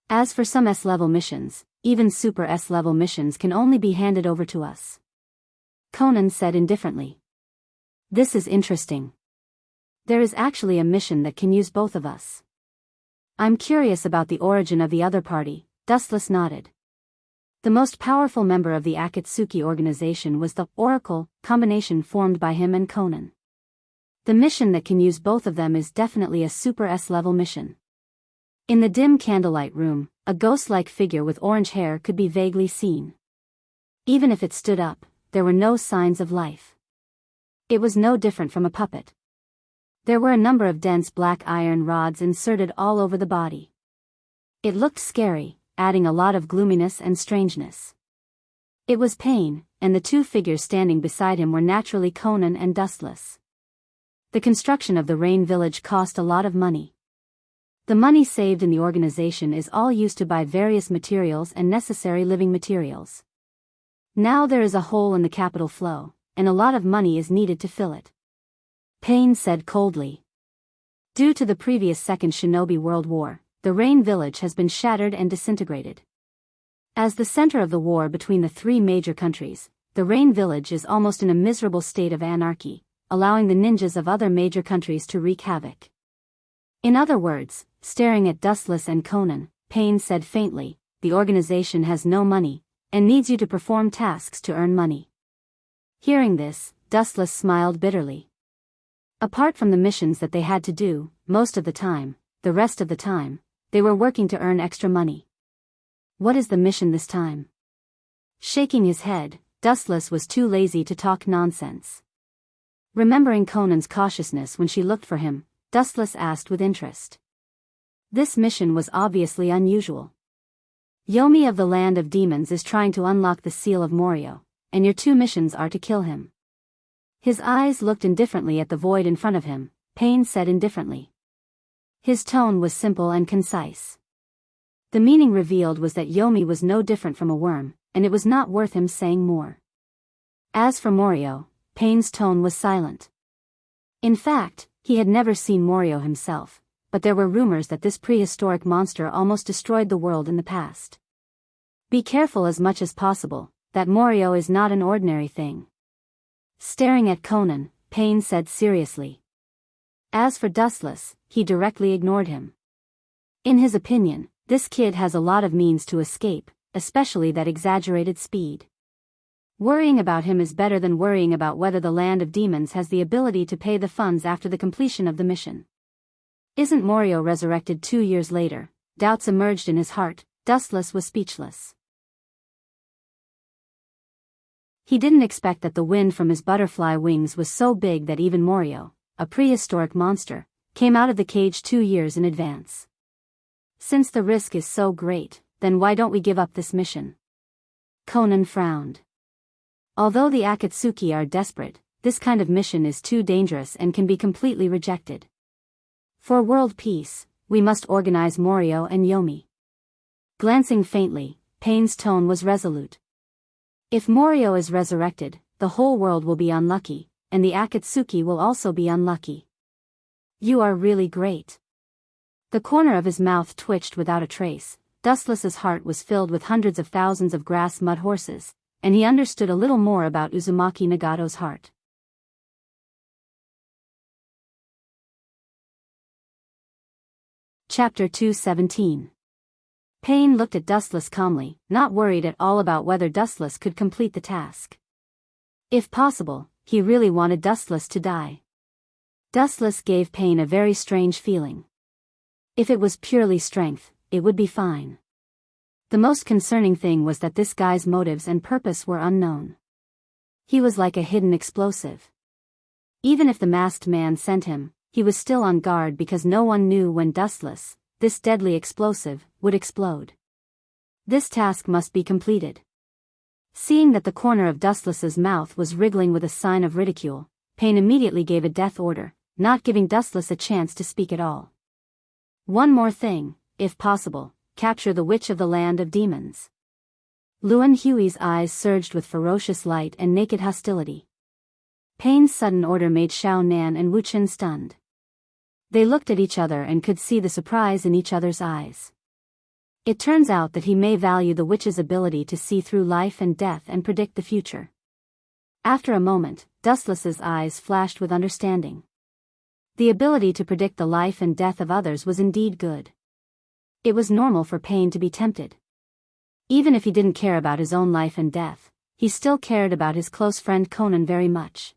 As for some S-level missions, even super S-level missions can only be handed over to us. Konan said indifferently. This is interesting. There is actually a mission that can use both of us. I'm curious about the origin of the other party. Dustless nodded. The most powerful member of the Akatsuki organization was the Oracle combination formed by him and Konan. The mission that can use both of them is definitely a super S-level mission. In the dim candlelight room, a ghost-like figure with orange hair could be vaguely seen. Even if it stood up, there were no signs of life. It was no different from a puppet. There were a number of dense black iron rods inserted all over the body. It looked scary, adding a lot of gloominess and strangeness. It was Pain, and the two figures standing beside him were naturally Konan and Dustless. The construction of the Rain Village cost a lot of money. The money saved in the organization is all used to buy various materials and necessary living materials. Now there is a hole in the capital flow, and a lot of money is needed to fill it. Pain said coldly. Due to the previous Second Shinobi World War, the Rain Village has been shattered and disintegrated. As the center of the war between the three major countries, the Rain Village is almost in a miserable state of anarchy, allowing the ninjas of other major countries to wreak havoc. In other words, staring at Dustless and Konan, Pain said faintly, the organization has no money, and needs you to perform tasks to earn money. Hearing this, Dustless smiled bitterly. Apart from the missions that they had to do, most of the time, the rest of the time, they were working to earn extra money. What is the mission this time? Shaking his head, Dustless was too lazy to talk nonsense. Remembering Konan's cautiousness when she looked for him, Dustless asked with interest. This mission was obviously unusual. Yomi of the Land of Demons is trying to unlock the seal of Morio, and your two missions are to kill him. His eyes looked indifferently at the void in front of him. Pain said indifferently. His tone was simple and concise. The meaning revealed was that Yomi was no different from a worm, and it was not worth him saying more. As for Morio, Pain's tone was silent. In fact, he had never seen Morio himself, but there were rumors that this prehistoric monster almost destroyed the world in the past. Be careful as much as possible, that Morio is not an ordinary thing. Staring at Conan, Pain said seriously. As for Dustless, he directly ignored him. In his opinion, this kid has a lot of means to escape, especially that exaggerated speed. Worrying about him is better than worrying about whether the land of demons has the ability to pay the funds after the completion of the mission. Isn't Morio resurrected 2 years later? Doubts emerged in his heart. Dustless was speechless. He didn't expect that the wind from his butterfly wings was so big that even Morio, a prehistoric monster, came out of the cage 2 years in advance. Since the risk is so great, then why don't we give up this mission? Conan frowned. Although the Akatsuki are desperate, this kind of mission is too dangerous and can be completely rejected. For world peace, we must organize Morio and Yomi. Glancing faintly, Pain's tone was resolute. If Morio is resurrected, the whole world will be unlucky, and the Akatsuki will also be unlucky. You are really great. The corner of his mouth twitched without a trace. Dustless's heart was filled with hundreds of thousands of grass mud horses, and he understood a little more about Uzumaki Nagato's heart. Chapter 217. Pain looked at Dustless calmly, not worried at all about whether Dustless could complete the task. If possible, he really wanted Dustless to die. Dustless gave Pain a very strange feeling. If it was purely strength, it would be fine. The most concerning thing was that this guy's motives and purpose were unknown. He was like a hidden explosive. Even if the masked man sent him, he was still on guard because no one knew when Dustless, this deadly explosive, would explode. This task must be completed. Seeing that the corner of Dustless's mouth was wriggling with a sign of ridicule, Pain immediately gave a death order, not giving Dustless a chance to speak at all. One more thing, if possible, capture the witch of the land of demons. Luan Hui's eyes surged with ferocious light and naked hostility. Pain's sudden order made Xiao Nan and Wu Qin stunned. They looked at each other and could see the surprise in each other's eyes. It turns out that he may value the witch's ability to see through life and death and predict the future. After a moment, Dustless's eyes flashed with understanding. The ability to predict the life and death of others was indeed good. It was normal for Pain to be tempted. Even if he didn't care about his own life and death, he still cared about his close friend Conan very much.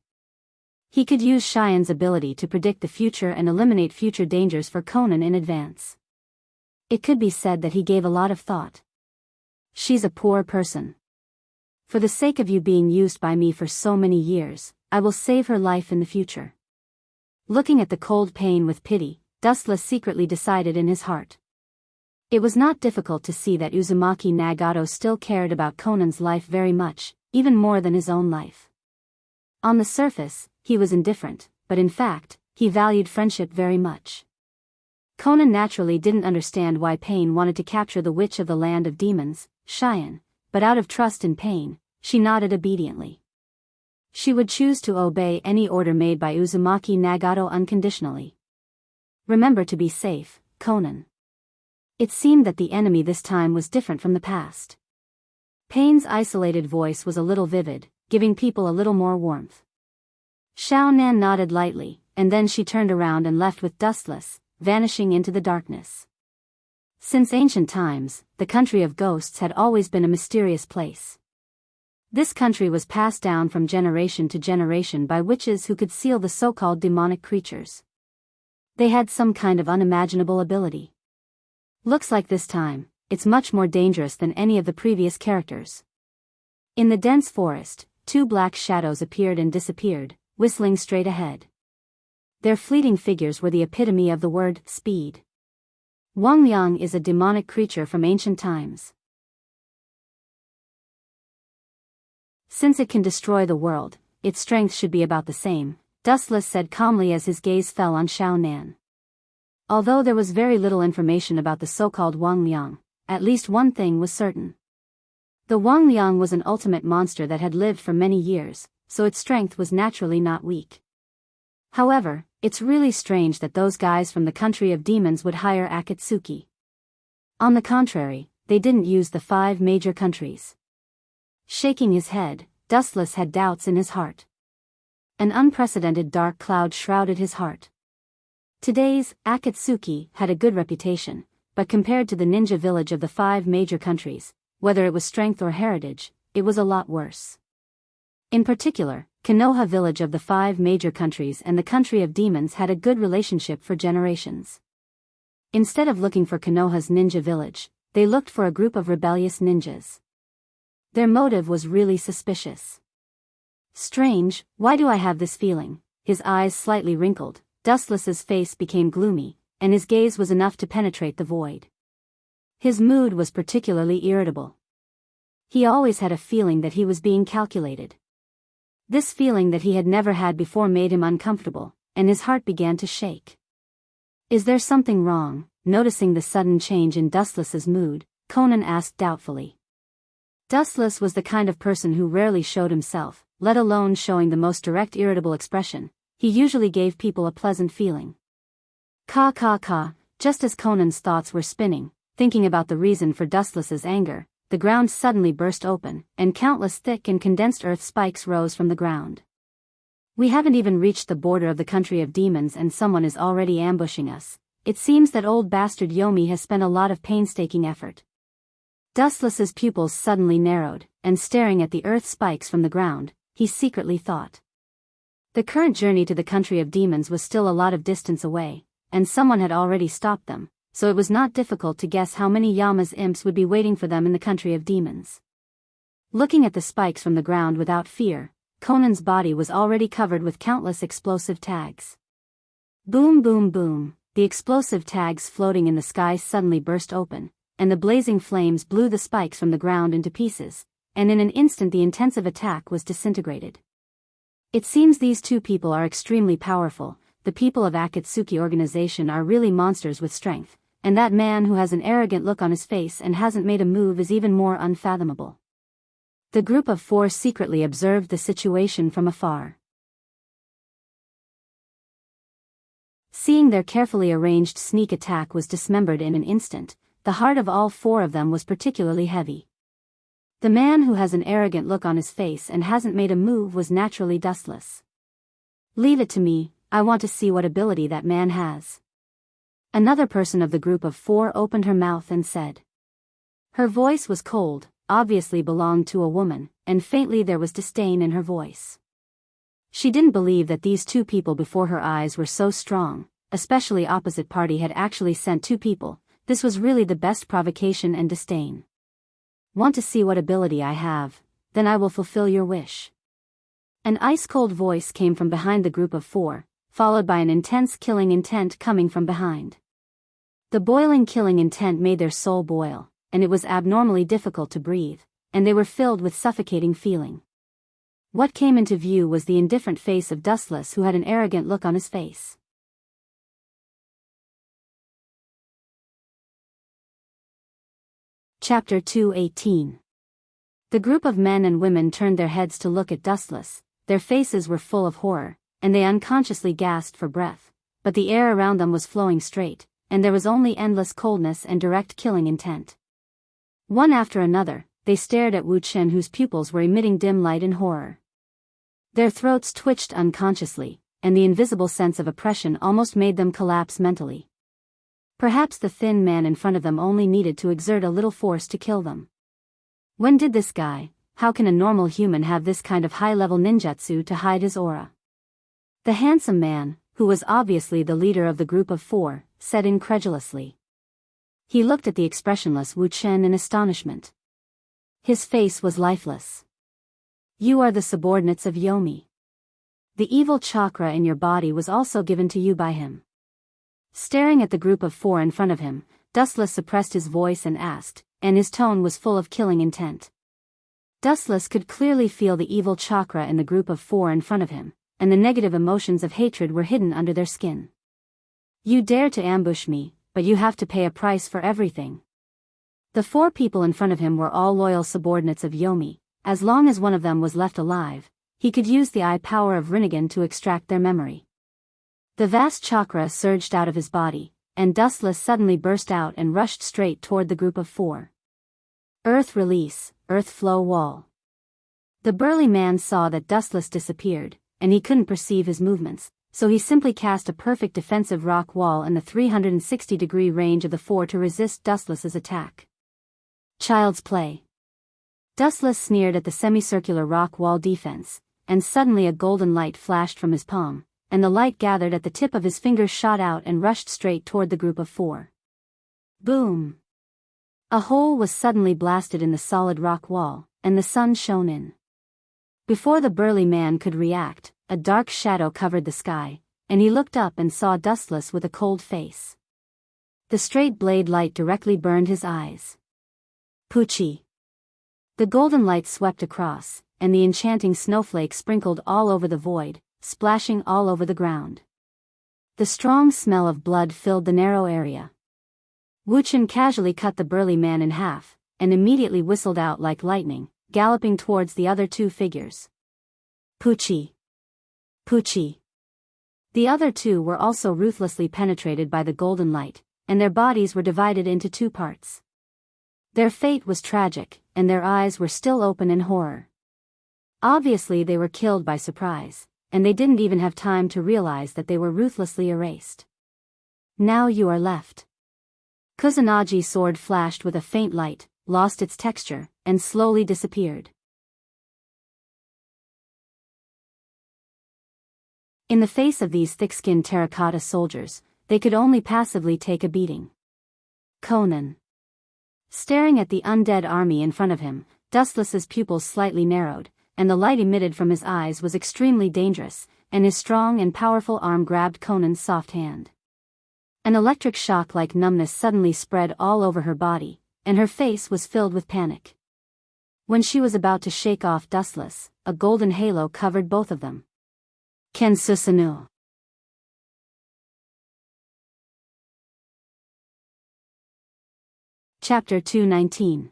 He could use Cheyenne ability to predict the future and eliminate future dangers for Conan in advance. It could be said that he gave a lot of thought. She's a poor person. For the sake of you being used by me for so many years, I will save her life in the future. Looking at the cold Pain with pity, Dustless secretly decided in his heart. It was not difficult to see that Uzumaki Nagato still cared about Conan's life very much, even more than his own life. On the surface, he was indifferent, but in fact, he valued friendship very much. Conan naturally didn't understand why Pain wanted to capture the witch of the land of demons, Cheyenne, but out of trust in Pain, she nodded obediently. She would choose to obey any order made by Uzumaki Nagato unconditionally. Remember to be safe, Conan. It seemed that the enemy this time was different from the past. Pain's isolated voice was a little vivid, giving people a little more warmth. Xiao Nan nodded lightly, and then she turned around and left with Dustless, vanishing into the darkness. Since ancient times, the country of ghosts had always been a mysterious place. This country was passed down from generation to generation by witches who could seal the so-called demonic creatures. They had some kind of unimaginable ability. Looks like this time, it's much more dangerous than any of the previous characters. In the dense forest, 2 black shadows appeared and disappeared, whistling straight ahead. Their fleeting figures were the epitome of the word speed. Wang Liang is a demonic creature from ancient times. Since it can destroy the world, its strength should be about the same, Dustless said calmly as his gaze fell on Xiao Nan. Although there was very little information about the so-called Wang Liang, at least one thing was certain. The Wang Liang was an ultimate monster that had lived for many years, so its strength was naturally not weak. However, it's really strange that those guys from the country of demons would hire Akatsuki. On the contrary, they didn't use the 5 major countries. Shaking his head, Dustless had doubts in his heart. An unprecedented dark cloud shrouded his heart. Today's Akatsuki had a good reputation, but compared to the ninja village of the 5 major countries, whether it was strength or heritage, it was a lot worse. In particular, Konoha village of the 5 major countries and the country of demons had a good relationship for generations. Instead of looking for Konoha's ninja village, they looked for a group of rebellious ninjas. Their motive was really suspicious. Strange, why do I have this feeling? His eyes slightly wrinkled, Dustless's face became gloomy, and his gaze was enough to penetrate the void. His mood was particularly irritable. He always had a feeling that he was being calculated. This feeling that he had never had before made him uncomfortable, and his heart began to shake. Is there something wrong? Noticing the sudden change in Dustless's mood, Conan asked doubtfully. Dustless was the kind of person who rarely showed himself, let alone showing the most direct irritable expression. He usually gave people a pleasant feeling. Just as Conan's thoughts were spinning, thinking about the reason for Dustless's anger, the ground suddenly burst open, and countless thick and condensed earth spikes rose from the ground. We haven't even reached the border of the country of demons and someone is already ambushing us. It seems that old bastard Yomi has spent a lot of painstaking effort. Dustless's pupils suddenly narrowed, and staring at the earth spikes from the ground, he secretly thought. The current journey to the country of demons was still a lot of distance away, and someone had already stopped them, so it was not difficult to guess how many Yama's imps would be waiting for them in the country of demons. Looking at the spikes from the ground without fear, Conan's body was already covered with countless explosive tags. Boom boom boom, the explosive tags floating in the sky suddenly burst open, and the blazing flames blew the spikes from the ground into pieces, and in an instant the intensive attack was disintegrated. It seems these 2 people are extremely powerful. The people of Akatsuki organization are really monsters with strength, and that man who has an arrogant look on his face and hasn't made a move is even more unfathomable. The group of 4 secretly observed the situation from afar. Seeing their carefully arranged sneak attack was dismembered in an instant, the heart of all 4 of them was particularly heavy. The man who has an arrogant look on his face and hasn't made a move was naturally Dustless. Leave it to me, I want to see what ability that man has. Another person of the group of 4 opened her mouth and said. Her voice was cold, obviously belonged to a woman, and faintly there was disdain in her voice. She didn't believe that these 2 people before her eyes were so strong, especially opposite party had actually sent 2 people. This was really the best provocation and disdain. Want to see what ability I have? Then I will fulfill your wish. An ice-cold voice came from behind the group of 4, followed by an intense killing intent coming from behind. The boiling killing intent made their soul boil, and it was abnormally difficult to breathe, and they were filled with suffocating feeling. What came into view was the indifferent face of Dustless, who had an arrogant look on his face. Chapter 2:18. The group of men and women turned their heads to look at Dustless. Their faces were full of horror, and they unconsciously gasped for breath, but the air around them was flowing straight, and there was only endless coldness and direct killing intent. One after another, they stared at Wu Chen, whose pupils were emitting dim light in horror. Their throats twitched unconsciously, and the invisible sense of oppression almost made them collapse mentally. Perhaps the thin man in front of them only needed to exert a little force to kill them. When did this guy? How can a normal human have this kind of high-level ninjutsu to hide his aura? The handsome man, who was obviously the leader of the group of 4, said incredulously. He looked at the expressionless Wu Chen in astonishment. His face was lifeless. You are the subordinates of Yomi. The evil chakra in your body was also given to you by him. Staring at the group of 4 in front of him, Dustless suppressed his voice and asked, and his tone was full of killing intent. Dustless could clearly feel the evil chakra in the group of 4 in front of him, and the negative emotions of hatred were hidden under their skin. You dare to ambush me, but you have to pay a price for everything. The 4 people in front of him were all loyal subordinates of Yomi. As long as one of them was left alive, he could use the eye power of Rinnegan to extract their memory. The vast chakra surged out of his body, and Dustless suddenly burst out and rushed straight toward the group of 4. Earth release, earth flow wall. The burly man saw that Dustless disappeared, and he couldn't perceive his movements, so he simply cast a perfect defensive rock wall in the 360-degree range of the four to resist Dustless's attack. Child's play. Dustless sneered at the semicircular rock wall defense, and suddenly a golden light flashed from his palm, and the light gathered at the tip of his fingers shot out and rushed straight toward the group of four. Boom! A hole was suddenly blasted in the solid rock wall, and the sun shone in. Before the burly man could react, a dark shadow covered the sky, and he looked up and saw Dustless with a cold face. The straight blade light directly burned his eyes. Poochie! The golden light swept across, and the enchanting snowflakes sprinkled all over the void, splashing all over the ground. The strong smell of blood filled the narrow area. Wuchen casually cut the burly man in half, and immediately whistled out like lightning, galloping towards the other two figures. Poochie! Poochie! The other two were also ruthlessly penetrated by the golden light, and their bodies were divided into two parts. Their fate was tragic, and their eyes were still open in horror. Obviously they were killed by surprise, and they didn't even have time to realize that they were ruthlessly erased. Now you are left. Kusunagi's sword flashed with a faint light, lost its texture, and slowly disappeared. In the face of these thick-skinned terracotta soldiers, they could only passively take a beating. Conan. Staring at the undead army in front of him, Dustless's pupils slightly narrowed, and the light emitted from his eyes was extremely dangerous, and his strong and powerful arm grabbed Conan's soft hand. An electric shock like numbness suddenly spread all over her body, and her face was filled with panic. When she was about to shake off Dustless, a golden halo covered both of them. Ken Susanoo. Chapter 219.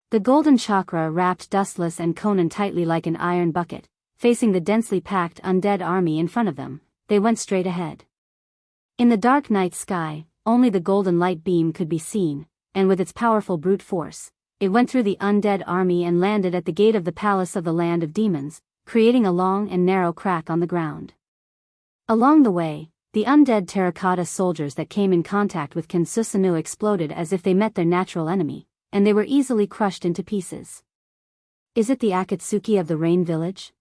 The golden chakra wrapped Dustless and Conan tightly like an iron bucket. Facing the densely packed undead army in front of them, they went straight ahead. In the dark night sky, only the golden light beam could be seen, and with its powerful brute force, it went through the undead army and landed at the gate of the palace of the land of demons, creating a long and narrow crack on the ground. Along the way, the undead terracotta soldiers that came in contact with Ken Susanoo exploded as if they met their natural enemy, and they were easily crushed into pieces. Is it the Akatsuki of the Rain Village?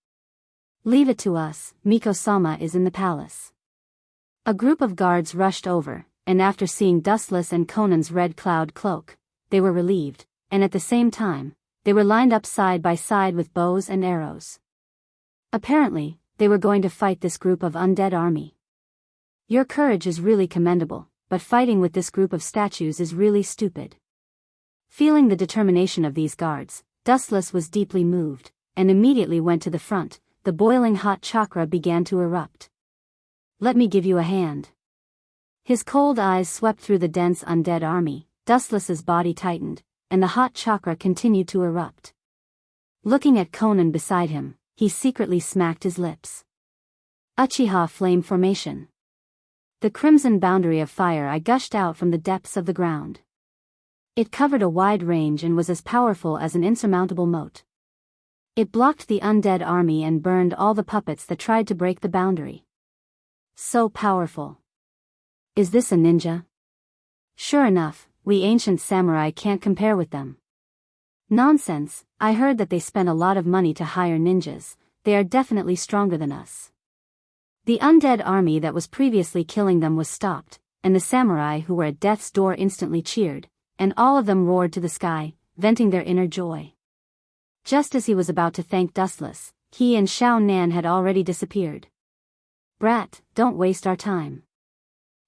Leave it to us, Miko-sama is in the palace. A group of guards rushed over, and after seeing Dustless and Conan's red cloud cloak, they were relieved, and at the same time, they were lined up side by side with bows and arrows. Apparently, they were going to fight this group of undead army. Your courage is really commendable, but fighting with this group of statues is really stupid. Feeling the determination of these guards, Dustless was deeply moved, and immediately went to the front. The boiling hot chakra began to erupt. Let me give you a hand. His cold eyes swept through the dense undead army, Dustless's body tightened, and the hot chakra continued to erupt. Looking at Conan beside him, he secretly smacked his lips. Uchiha flame formation. The crimson boundary of fire I gushed out from the depths of the ground. It covered a wide range and was as powerful as an insurmountable moat. It blocked the undead army and burned all the puppets that tried to break the boundary. So powerful. Is this a ninja? Sure enough, we ancient samurai can't compare with them. Nonsense, I heard that they spent a lot of money to hire ninjas. They are definitely stronger than us. The undead army that was previously killing them was stopped, and the samurai who were at death's door instantly cheered, and all of them roared to the sky, venting their inner joy. Just as he was about to thank Dustless, he and Xiao Nan had already disappeared. Brat, don't waste our time.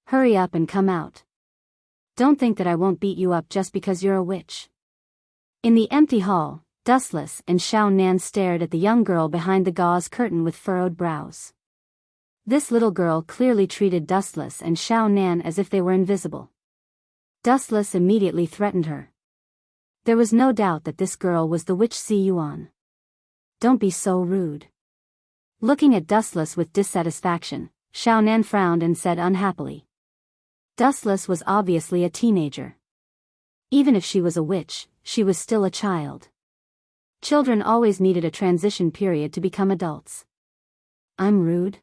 Hurry up and come out. Don't think that I won't beat you up just because you're a witch. In the empty hall, Dustless and Xiao Nan stared at the young girl behind the gauze curtain with furrowed brows. This little girl clearly treated Dustless and Xiao Nan as if they were invisible. Dustless immediately threatened her. There was no doubt that this girl was the witch Si Yuan. Don't be so rude. Looking at Dustless with dissatisfaction, Xiao Nan frowned and said unhappily. Dustless was obviously a teenager. Even if she was a witch, she was still a child. Children always needed a transition period to become adults. I'm rude?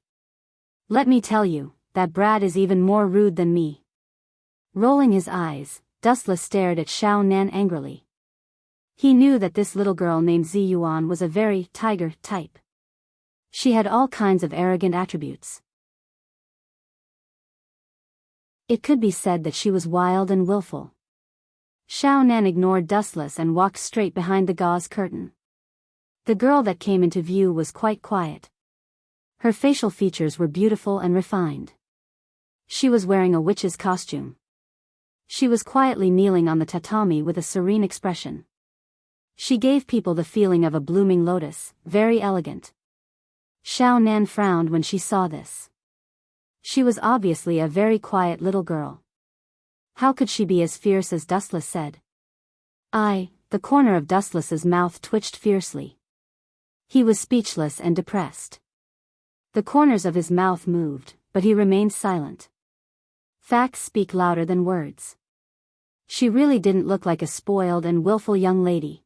Let me tell you, that brat is even more rude than me. Rolling his eyes, Dustless stared at Xiao Nan angrily. He knew that this little girl named Ziyuan was a very tiger type. She had all kinds of arrogant attributes. It could be said that she was wild and willful. Xiao Nan ignored Dustless and walked straight behind the gauze curtain. The girl that came into view was quite quiet. Her facial features were beautiful and refined. She was wearing a witch's costume. She was quietly kneeling on the tatami with a serene expression. She gave people the feeling of a blooming lotus, very elegant. Xiao Nan frowned when she saw this. She was obviously a very quiet little girl. How could she be as fierce as Dustless said? The corner of Dustless's mouth twitched fiercely. He was speechless and depressed. The corners of his mouth moved, but he remained silent. Facts speak louder than words. She really didn't look like a spoiled and willful young lady.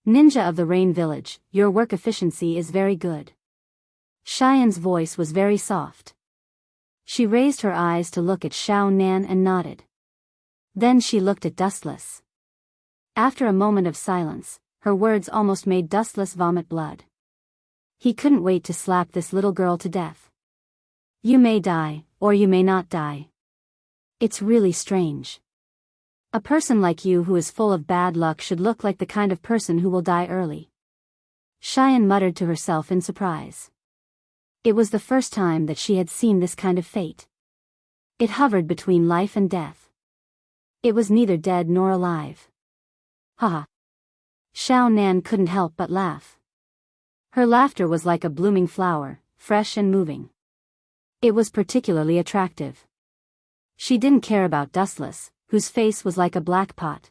Ninja of the Rain Village, your work efficiency is very good. Cheyenne's voice was very soft. She raised her eyes to look at Xiao Nan and nodded. Then she looked at Dustless. After a moment of silence, her words almost made Dustless vomit blood. He couldn't wait to slap this little girl to death. You may die, or you may not die. It's really strange. A person like you who is full of bad luck should look like the kind of person who will die early. Cheyenne muttered to herself in surprise. It was the first time that she had seen this kind of fate. It hovered between life and death. It was neither dead nor alive. Haha. Xiao Nan couldn't help but laugh. Her laughter was like a blooming flower, fresh and moving. It was particularly attractive. She didn't care about Dustless, whose face was like a black pot.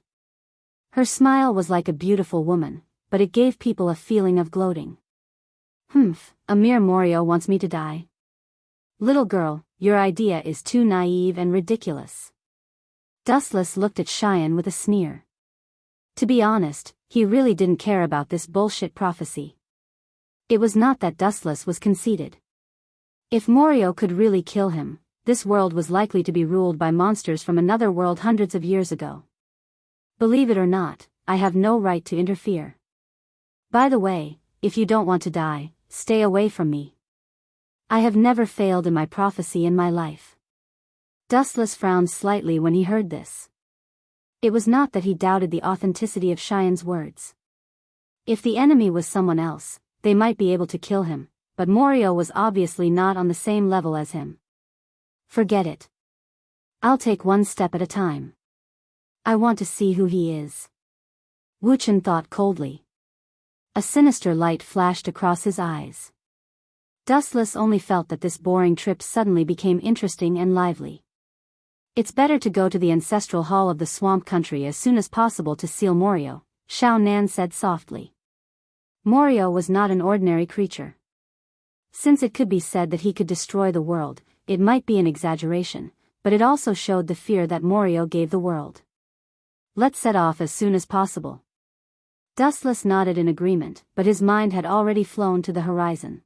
Her smile was like a beautiful woman, but it gave people a feeling of gloating. Amir Morio wants me to die. Little girl, your idea is too naive and ridiculous. Dustless looked at Cheyenne with a sneer. To be honest, he really didn't care about this bullshit prophecy. It was not that Dustless was conceited. If Morio could really kill him, this world was likely to be ruled by monsters from another world hundreds of years ago. Believe it or not, I have no right to interfere. By the way, if you don't want to die, stay away from me. I have never failed in my prophecy in my life. Dustless frowned slightly when he heard this. It was not that he doubted the authenticity of Cheyenne's words. If the enemy was someone else, they might be able to kill him, but Morio was obviously not on the same level as him. Forget it. I'll take one step at a time. I want to see who he is. Wu Chen thought coldly. A sinister light flashed across his eyes. Dustless only felt that this boring trip suddenly became interesting and lively. It's better to go to the ancestral hall of the swamp country as soon as possible to seal Morio, Xiao Nan said softly. Morio was not an ordinary creature. Since it could be said that he could destroy the world, it might be an exaggeration, but it also showed the fear that Morio gave the world. Let's set off as soon as possible. Dustless nodded in agreement, but his mind had already flown to the horizon.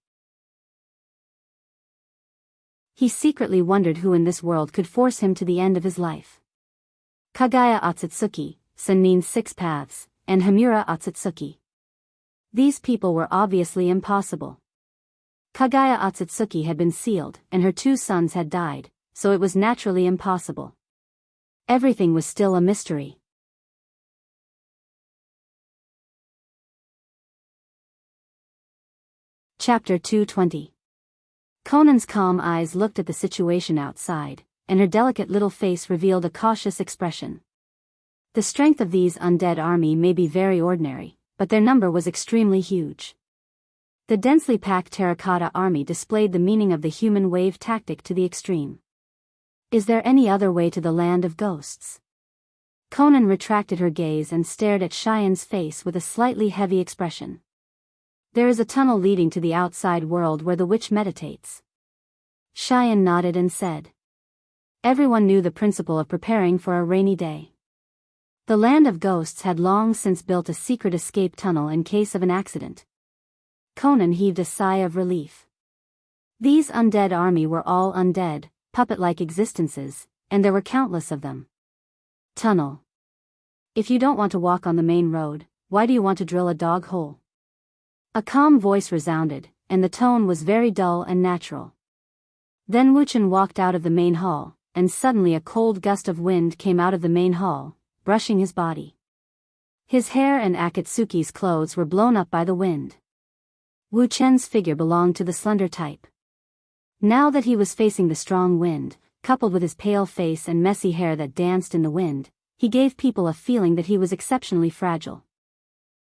He secretly wondered who in this world could force him to the end of his life. Kagaya Otsutsuki, Sannin's Six Paths, and Hamura Otsutsuki. These people were obviously impossible. Kagaya Otsutsuki had been sealed, and her two sons had died, so it was naturally impossible. Everything was still a mystery. Chapter 220. Conan's calm eyes looked at the situation outside, and her delicate little face revealed a cautious expression. The strength of these undead army may be very ordinary, but their number was extremely huge. The densely packed terracotta army displayed the meaning of the human wave tactic to the extreme. Is there any other way to the land of ghosts? Conan retracted her gaze and stared at Cheyenne's face with a slightly heavy expression. There is a tunnel leading to the outside world where the witch meditates. Cheyenne nodded and said. Everyone knew the principle of preparing for a rainy day. The land of ghosts had long since built a secret escape tunnel in case of an accident. Conan heaved a sigh of relief. These undead army were all undead, puppet-like existences, and there were countless of them. Tunnel. If you don't want to walk on the main road, why do you want to drill a dog hole? A calm voice resounded, and the tone was very dull and natural. Then Wuchen walked out of the main hall, and suddenly a cold gust of wind came out of the main hall, brushing his body. His hair and Akatsuki's clothes were blown up by the wind. Wu Chen's figure belonged to the slender type. Now that he was facing the strong wind, coupled with his pale face and messy hair that danced in the wind, he gave people a feeling that he was exceptionally fragile.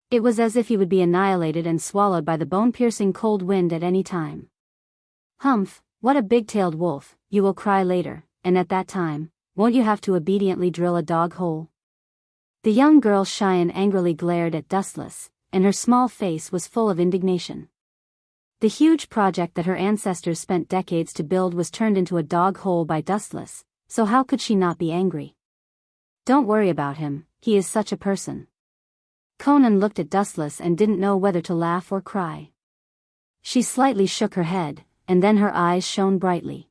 It was as if he would be annihilated and swallowed by the bone-piercing cold wind at any time. Humph, what a big-tailed wolf, you will cry later, and at that time, won't you have to obediently drill a dog hole? The young girl Cheyenne angrily glared at Dustless, and her small face was full of indignation. The huge project that her ancestors spent decades to build was turned into a dog hole by Dustless, so how could she not be angry? Don't worry about him, he is such a person. Conan looked at Dustless and didn't know whether to laugh or cry. She slightly shook her head, and then her eyes shone brightly.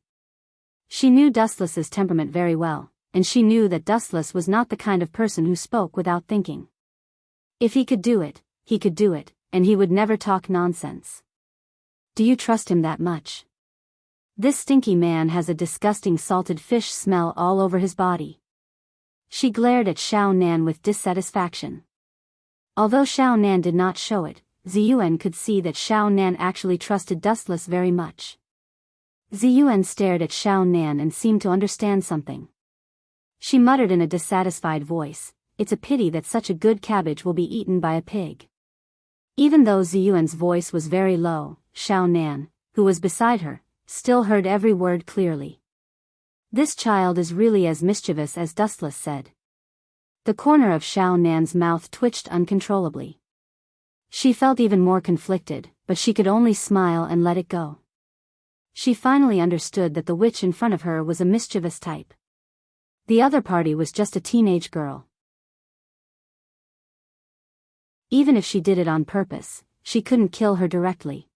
She knew Dustless's temperament very well, and she knew that Dustless was not the kind of person who spoke without thinking. If he could do it, and he would never talk nonsense. Do you trust him that much? This stinky man has a disgusting salted fish smell all over his body. She glared at Xiao Nan with dissatisfaction. Although Xiao Nan did not show it, Ziyuan could see that Xiao Nan actually trusted Dustless very much. Ziyuan stared at Xiao Nan and seemed to understand something. She muttered in a dissatisfied voice, "It's a pity that such a good cabbage will be eaten by a pig." Even though Ziyuan's voice was very low, Xiao Nan, who was beside her, still heard every word clearly. This child is really as mischievous as Dustless said. The corner of Xiao Nan's mouth twitched uncontrollably. She felt even more conflicted, but she could only smile and let it go. She finally understood that the witch in front of her was a mischievous type. The other party was just a teenage girl. Even if she did it on purpose, she couldn't kill her directly.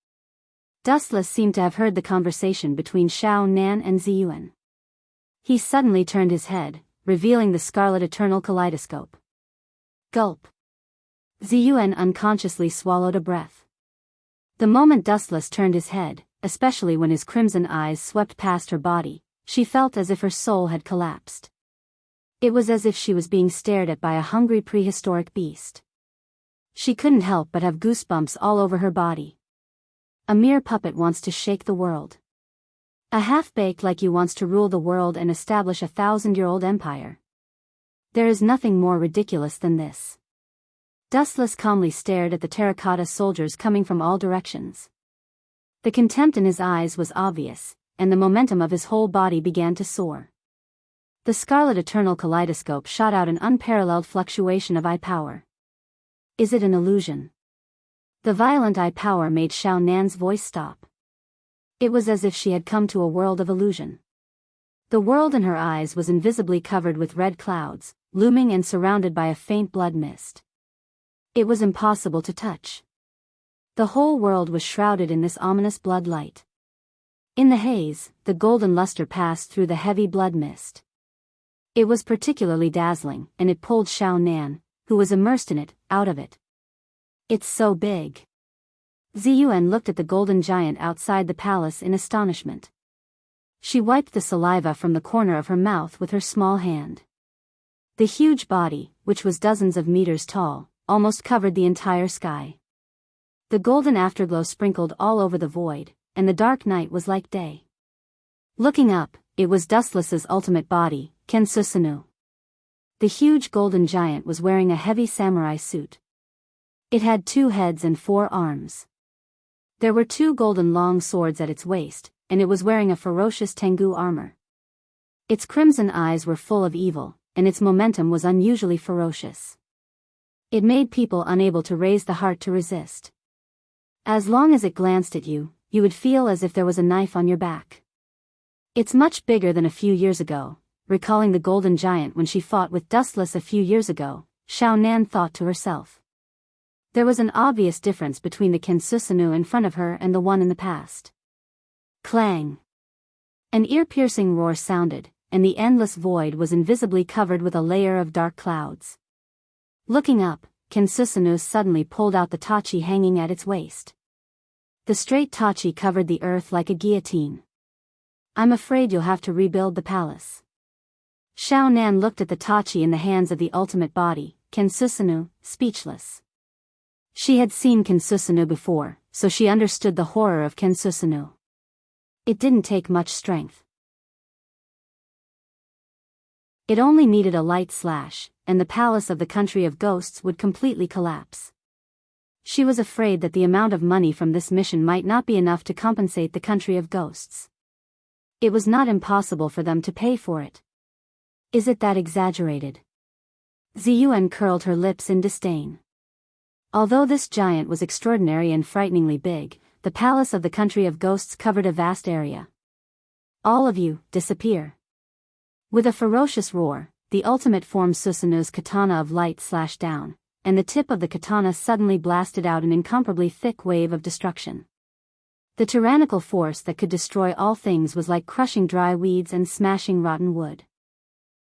Dustless seemed to have heard the conversation between Xiao Nan and Ziyuan. He suddenly turned his head, revealing the scarlet eternal kaleidoscope. Gulp. Ziyuan unconsciously swallowed a breath. The moment Dustless turned his head, especially when his crimson eyes swept past her body, she felt as if her soul had collapsed. It was as if she was being stared at by a hungry prehistoric beast. She couldn't help but have goosebumps all over her body. A mere puppet wants to shake the world. A half-baked like you wants to rule the world and establish a 1,000-year-old empire. There is nothing more ridiculous than this. Dustless calmly stared at the terracotta soldiers coming from all directions. The contempt in his eyes was obvious, and the momentum of his whole body began to soar. The scarlet eternal kaleidoscope shot out an unparalleled fluctuation of eye power. Is it an illusion? The violent eye power made Xiao Nan's voice stop. It was as if she had come to a world of illusion. The world in her eyes was invisibly covered with red clouds, looming and surrounded by a faint blood mist. It was impossible to touch. The whole world was shrouded in this ominous blood light. In the haze, the golden luster passed through the heavy blood mist. It was particularly dazzling, and it pulled Xiao Nan, who was immersed in it, out of it. It's so big. Ziyuan looked at the golden giant outside the palace in astonishment. She wiped the saliva from the corner of her mouth with her small hand. The huge body, which was dozens of meters tall, almost covered the entire sky. The golden afterglow sprinkled all over the void, and the dark night was like day. Looking up, it was Dustless's ultimate body, Kensusunu. The huge golden giant was wearing a heavy samurai suit. It had 2 heads and 4 arms. There were 2 golden long swords at its waist, and it was wearing a ferocious Tengu armor. Its crimson eyes were full of evil, and its momentum was unusually ferocious. It made people unable to raise the heart to resist. As long as it glanced at you, you would feel as if there was a knife on your back. It's much bigger than a few years ago. Recalling the golden giant when she fought with Dustless a few years ago, Xiao Nan thought to herself. There was an obvious difference between the Kensusunu in front of her and the one in the past. Clang! An ear-piercing roar sounded, and the endless void was invisibly covered with a layer of dark clouds. Looking up, Kensusanoo suddenly pulled out the tachi hanging at its waist. The straight tachi covered the earth like a guillotine. I'm afraid you'll have to rebuild the palace. Xiao Nan looked at the tachi in the hands of the ultimate body, Kensusanoo, speechless. She had seen Kensusanoo before, so she understood the horror of Kensusanoo. It didn't take much strength. It only needed a light slash, and the palace of the country of ghosts would completely collapse. She was afraid that the amount of money from this mission might not be enough to compensate the country of ghosts. It was not impossible for them to pay for it. Is it that exaggerated? Ziyuan curled her lips in disdain. Although this giant was extraordinary and frighteningly big, the palace of the country of ghosts covered a vast area. All of you, disappear. With a ferocious roar, the ultimate form Susanoo's katana of light slashed down, and the tip of the katana suddenly blasted out an incomparably thick wave of destruction. The tyrannical force that could destroy all things was like crushing dry weeds and smashing rotten wood.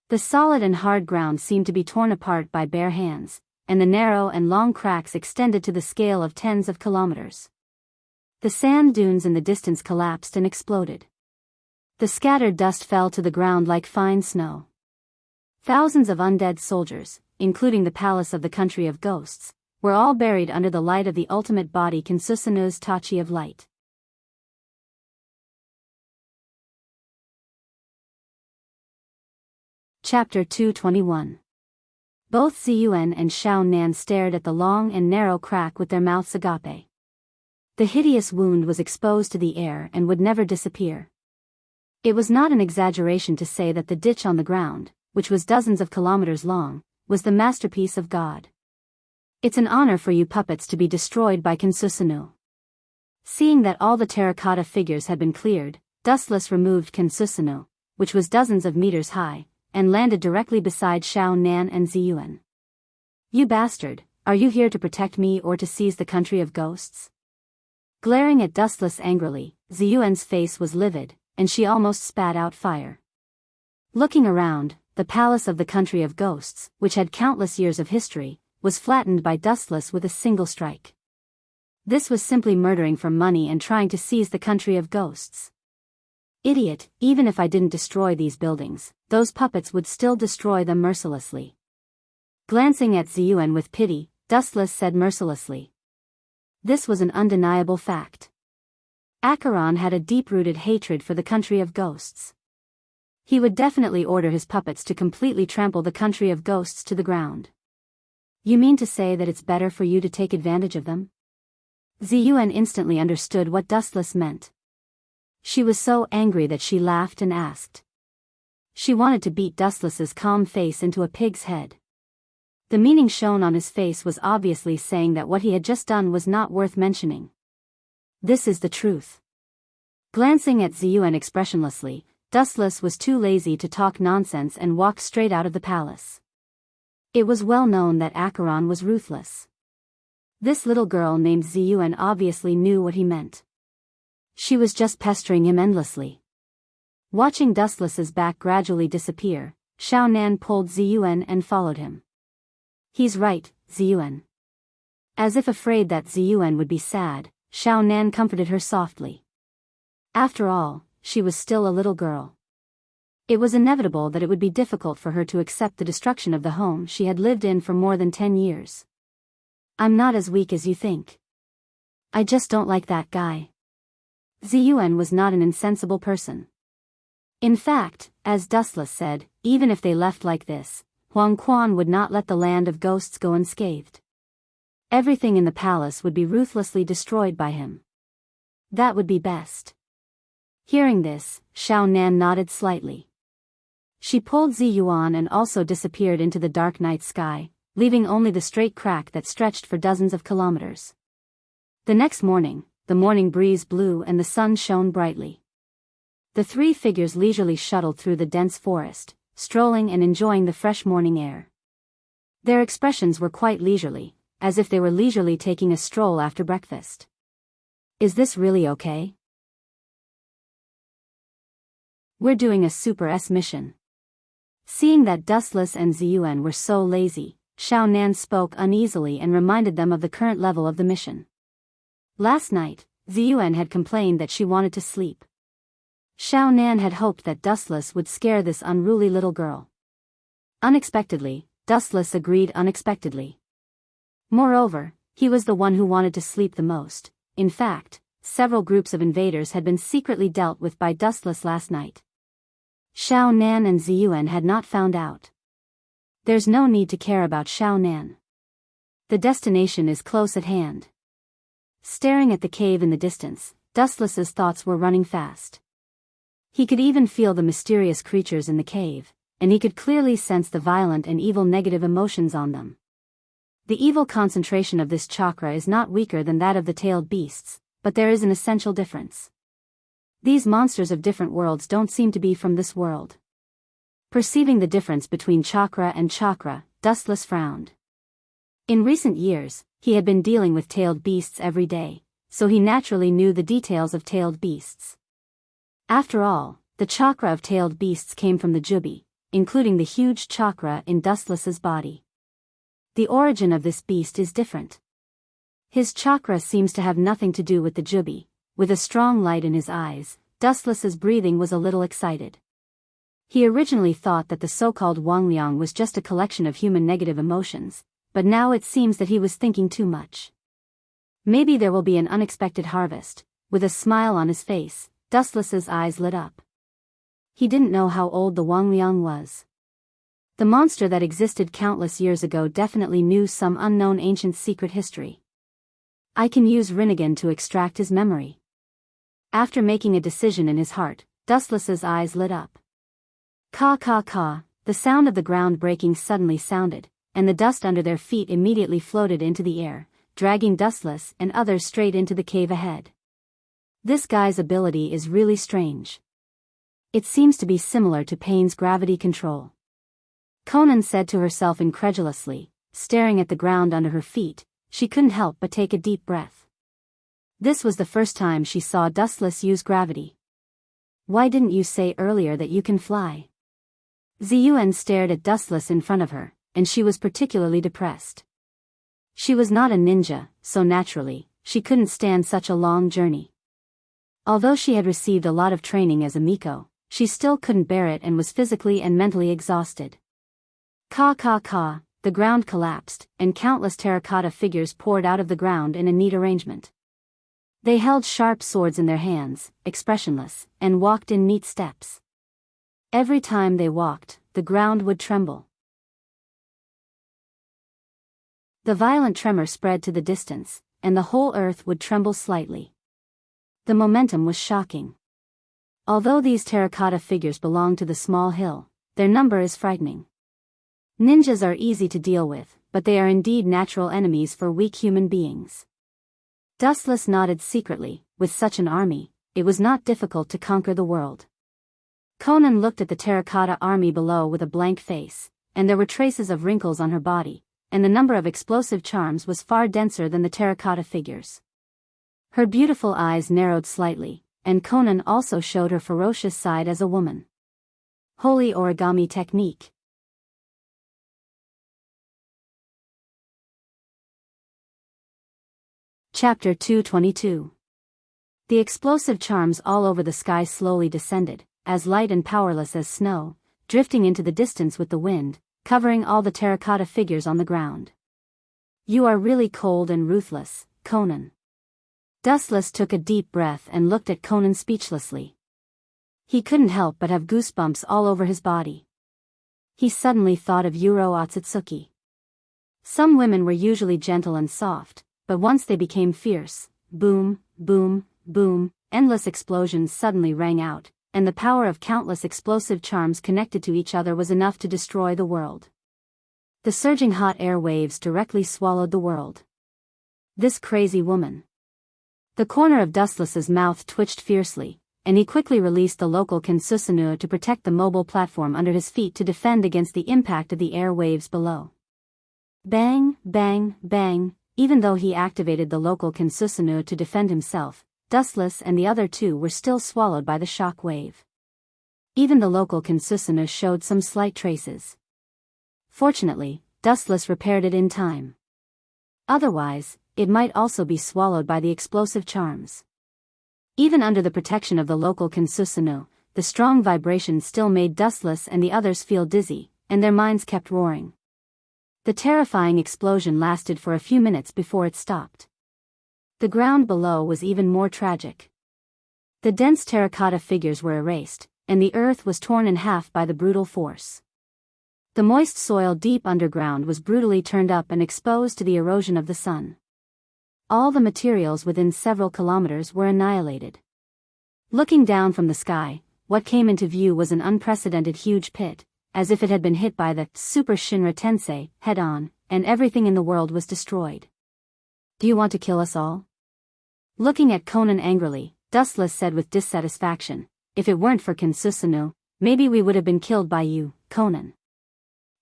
The solid and hard ground seemed to be torn apart by bare hands, and the narrow and long cracks extended to the scale of tens of kilometers. The sand dunes in the distance collapsed and exploded. The scattered dust fell to the ground like fine snow. Thousands of undead soldiers, including the palace of the country of ghosts, were all buried under the light of the ultimate body Kensusanoo's tachi of light. Chapter 221. Both Ziyuan and Xiao Nan stared at the long and narrow crack with their mouths agape. The hideous wound was exposed to the air and would never disappear. It was not an exaggeration to say that the ditch on the ground, which was dozens of kilometers long, was the masterpiece of God. It's an honor for you puppets to be destroyed by Kensusanoo. Seeing that all the terracotta figures had been cleared, Dustless removed Kensusanoo, which was dozens of meters high, and landed directly beside Xiao Nan and Ziyuan. You bastard, are you here to protect me or to seize the country of ghosts? Glaring at Dustless angrily, Ziyuan's face was livid, and she almost spat out fire. Looking around, the palace of the country of ghosts, which had countless years of history, was flattened by Dustless with a single strike. This was simply murdering for money and trying to seize the country of ghosts. Idiot, even if I didn't destroy these buildings, those puppets would still destroy them mercilessly. Glancing at Ziyuan with pity, Dustless said mercilessly. This was an undeniable fact. Acheron had a deep-rooted hatred for the country of ghosts. He would definitely order his puppets to completely trample the country of ghosts to the ground. You mean to say that it's better for you to take advantage of them? Ziyuan instantly understood what Dustless meant. She was so angry that she laughed and asked. She wanted to beat Dustless's calm face into a pig's head. The meaning shown on his face was obviously saying that what he had just done was not worth mentioning. This is the truth. Glancing at Ziyuan expressionlessly, Dustless was too lazy to talk nonsense and walked straight out of the palace. It was well known that Acheron was ruthless. This little girl named Ziyuan obviously knew what he meant. She was just pestering him endlessly. Watching Dustless's back gradually disappear, Xiao Nan pulled Ziyuan and followed him. He's right, Ziyuan. As if afraid that Ziyuan would be sad, Xiao Nan comforted her softly. After all, she was still a little girl. It was inevitable that it would be difficult for her to accept the destruction of the home she had lived in for more than 10 years. I'm not as weak as you think. I just don't like that guy. Ziyuan was not an insensible person. In fact, as Dustless said, even if they left like this, Huang Quan would not let the land of ghosts go unscathed. Everything in the palace would be ruthlessly destroyed by him. That would be best. Hearing this, Xiao Nan nodded slightly. She pulled Ziyuan and also disappeared into the dark night sky, leaving only the straight crack that stretched for dozens of kilometers. The next morning, the morning breeze blew and the sun shone brightly. The three figures leisurely shuttled through the dense forest, strolling and enjoying the fresh morning air. Their expressions were quite leisurely, as if they were leisurely taking a stroll after breakfast. Is this really okay? We're doing a Super S mission. Seeing that Dustless and Ziyuan were so lazy, Xiao Nan spoke uneasily and reminded them of the current level of the mission. Last night, Ziyuan had complained that she wanted to sleep. Xiao Nan had hoped that Dustless would scare this unruly little girl. Unexpectedly, Dustless agreed unexpectedly. Moreover, he was the one who wanted to sleep the most. In fact, several groups of invaders had been secretly dealt with by Dustless last night. Xiao Nan and Ziyuan had not found out. There's no need to care about Xiao Nan. The destination is close at hand. Staring at the cave in the distance, Dustless's thoughts were running fast. He could even feel the mysterious creatures in the cave, and he could clearly sense the violent and evil negative emotions on them. The evil concentration of this chakra is not weaker than that of the tailed beasts, but there is an essential difference. These monsters of different worlds don't seem to be from this world. Perceiving the difference between chakra and chakra, Dustless frowned. In recent years, he had been dealing with tailed beasts every day, so he naturally knew the details of tailed beasts. After all, the chakra of tailed beasts came from the Jubi, including the huge chakra in Dustless's body. The origin of this beast is different. His chakra seems to have nothing to do with the Jubi. With a strong light in his eyes, Dustless's breathing was a little excited. He originally thought that the so-called Wangliang was just a collection of human negative emotions, but now it seems that he was thinking too much. Maybe there will be an unexpected harvest. With a smile on his face, Dustless's eyes lit up. He didn't know how old the Wangliang was. The monster that existed countless years ago definitely knew some unknown ancient secret history. I can use Rinnegan to extract his memory. After making a decision in his heart, Dustless's eyes lit up. Caw caw caw, the sound of the ground breaking suddenly sounded, and the dust under their feet immediately floated into the air, dragging Dustless and others straight into the cave ahead. This guy's ability is really strange. It seems to be similar to Payne's gravity control. Conan said to herself incredulously, staring at the ground under her feet. She couldn't help but take a deep breath. This was the first time she saw Dustless use gravity. Why didn't you say earlier that you can fly? Ziyuan stared at Dustless in front of her, and she was particularly depressed. She was not a ninja, so naturally, she couldn't stand such a long journey. Although she had received a lot of training as a Miko, she still couldn't bear it and was physically and mentally exhausted. Caw caw caw. The ground collapsed, and countless terracotta figures poured out of the ground in a neat arrangement. They held sharp swords in their hands, expressionless, and walked in neat steps. Every time they walked, the ground would tremble. The violent tremor spread to the distance, and the whole earth would tremble slightly. The momentum was shocking. Although these terracotta figures belong to the small hill, their number is frightening. Ninjas are easy to deal with, but they are indeed natural enemies for weak human beings. Dustless nodded secretly. With such an army, it was not difficult to conquer the world. Conan looked at the terracotta army below with a blank face, and there were traces of wrinkles on her body, and the number of explosive charms was far denser than the terracotta figures. Her beautiful eyes narrowed slightly, and Conan also showed her ferocious side as a woman. Holy origami technique. Chapter 222. The explosive charms all over the sky slowly descended, as light and powerless as snow, drifting into the distance with the wind, covering all the terracotta figures on the ground. You are really cold and ruthless, Conan. Dustless took a deep breath and looked at Conan speechlessly. He couldn't help but have goosebumps all over his body. He suddenly thought of Yuro Otsutsuki. Some women were usually gentle and soft, but once they became fierce, boom, boom, boom, endless explosions suddenly rang out, and the power of countless explosive charms connected to each other was enough to destroy the world. The surging hot air waves directly swallowed the world. This crazy woman. The corner of Dustless's mouth twitched fiercely, and he quickly released the local Kensusunu to protect the mobile platform under his feet to defend against the impact of the air waves below. Bang, bang, bang. Even though he activated the local Kensusunu to defend himself, Dustless and the other two were still swallowed by the shock wave. Even the local Consusina showed some slight traces. Fortunately, Dustless repaired it in time. Otherwise, it might also be swallowed by the explosive charms. Even under the protection of the local Consusino, the strong vibration still made Dustless and the others feel dizzy, and their minds kept roaring. The terrifying explosion lasted for a few minutes before it stopped. The ground below was even more tragic. The dense terracotta figures were erased, and the earth was torn in half by the brutal force. The moist soil deep underground was brutally turned up and exposed to the erosion of the sun. All the materials within several kilometers were annihilated. Looking down from the sky, what came into view was an unprecedented huge pit, as if it had been hit by the Super Shinra Tensei head-on, and everything in the world was destroyed. "Do you want to kill us all?" Looking at Conan angrily, Dustless said with dissatisfaction, "If it weren't for Consusino, maybe we would have been killed by you, Conan."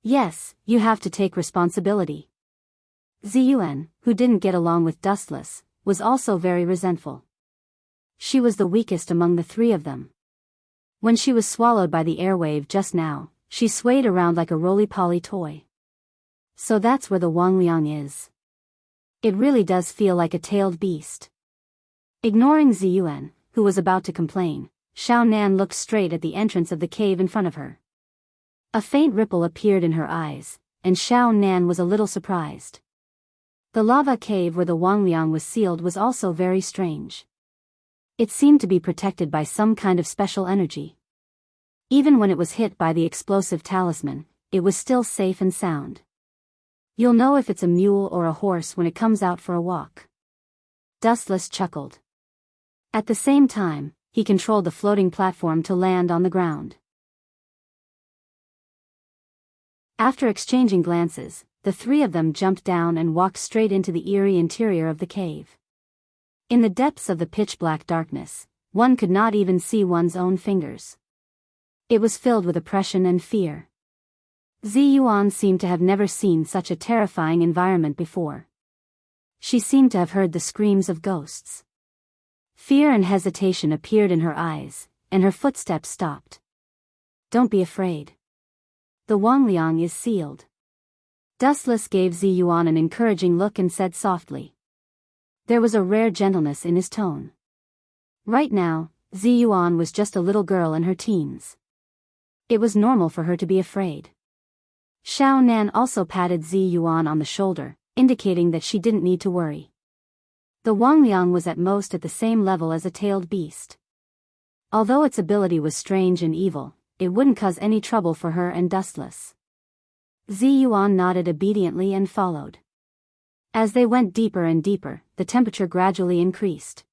"Yes, you have to take responsibility." Ziyuan, who didn't get along with Dustless, was also very resentful. She was the weakest among the three of them. When she was swallowed by the airwave just now, she swayed around like a roly-poly toy. So that's where the Wangliang is. It really does feel like a tailed beast. Ignoring Ziyuan, who was about to complain, Xiao Nan looked straight at the entrance of the cave in front of her. A faint ripple appeared in her eyes, and Xiao Nan was a little surprised. The lava cave where the Wangliang was sealed was also very strange. It seemed to be protected by some kind of special energy. Even when it was hit by the explosive talisman, it was still safe and sound. "You'll know if it's a mule or a horse when it comes out for a walk." Dustless chuckled. At the same time, he controlled the floating platform to land on the ground. After exchanging glances, the three of them jumped down and walked straight into the eerie interior of the cave. In the depths of the pitch-black darkness, one could not even see one's own fingers. It was filled with oppression and fear. Ziyuan seemed to have never seen such a terrifying environment before. She seemed to have heard the screams of ghosts. Fear and hesitation appeared in her eyes, and her footsteps stopped. "Don't be afraid. The Wangliang is sealed." Dustless gave Ziyuan an encouraging look and said softly. There was a rare gentleness in his tone. Right now, Ziyuan was just a little girl in her teens. It was normal for her to be afraid. Xiao Nan also patted Ziyuan on the shoulder, indicating that she didn't need to worry. The Wangliang was at most at the same level as a tailed beast. Although its ability was strange and evil, it wouldn't cause any trouble for her and Dustless. Ziyuan nodded obediently and followed. As they went deeper and deeper, the temperature gradually increased.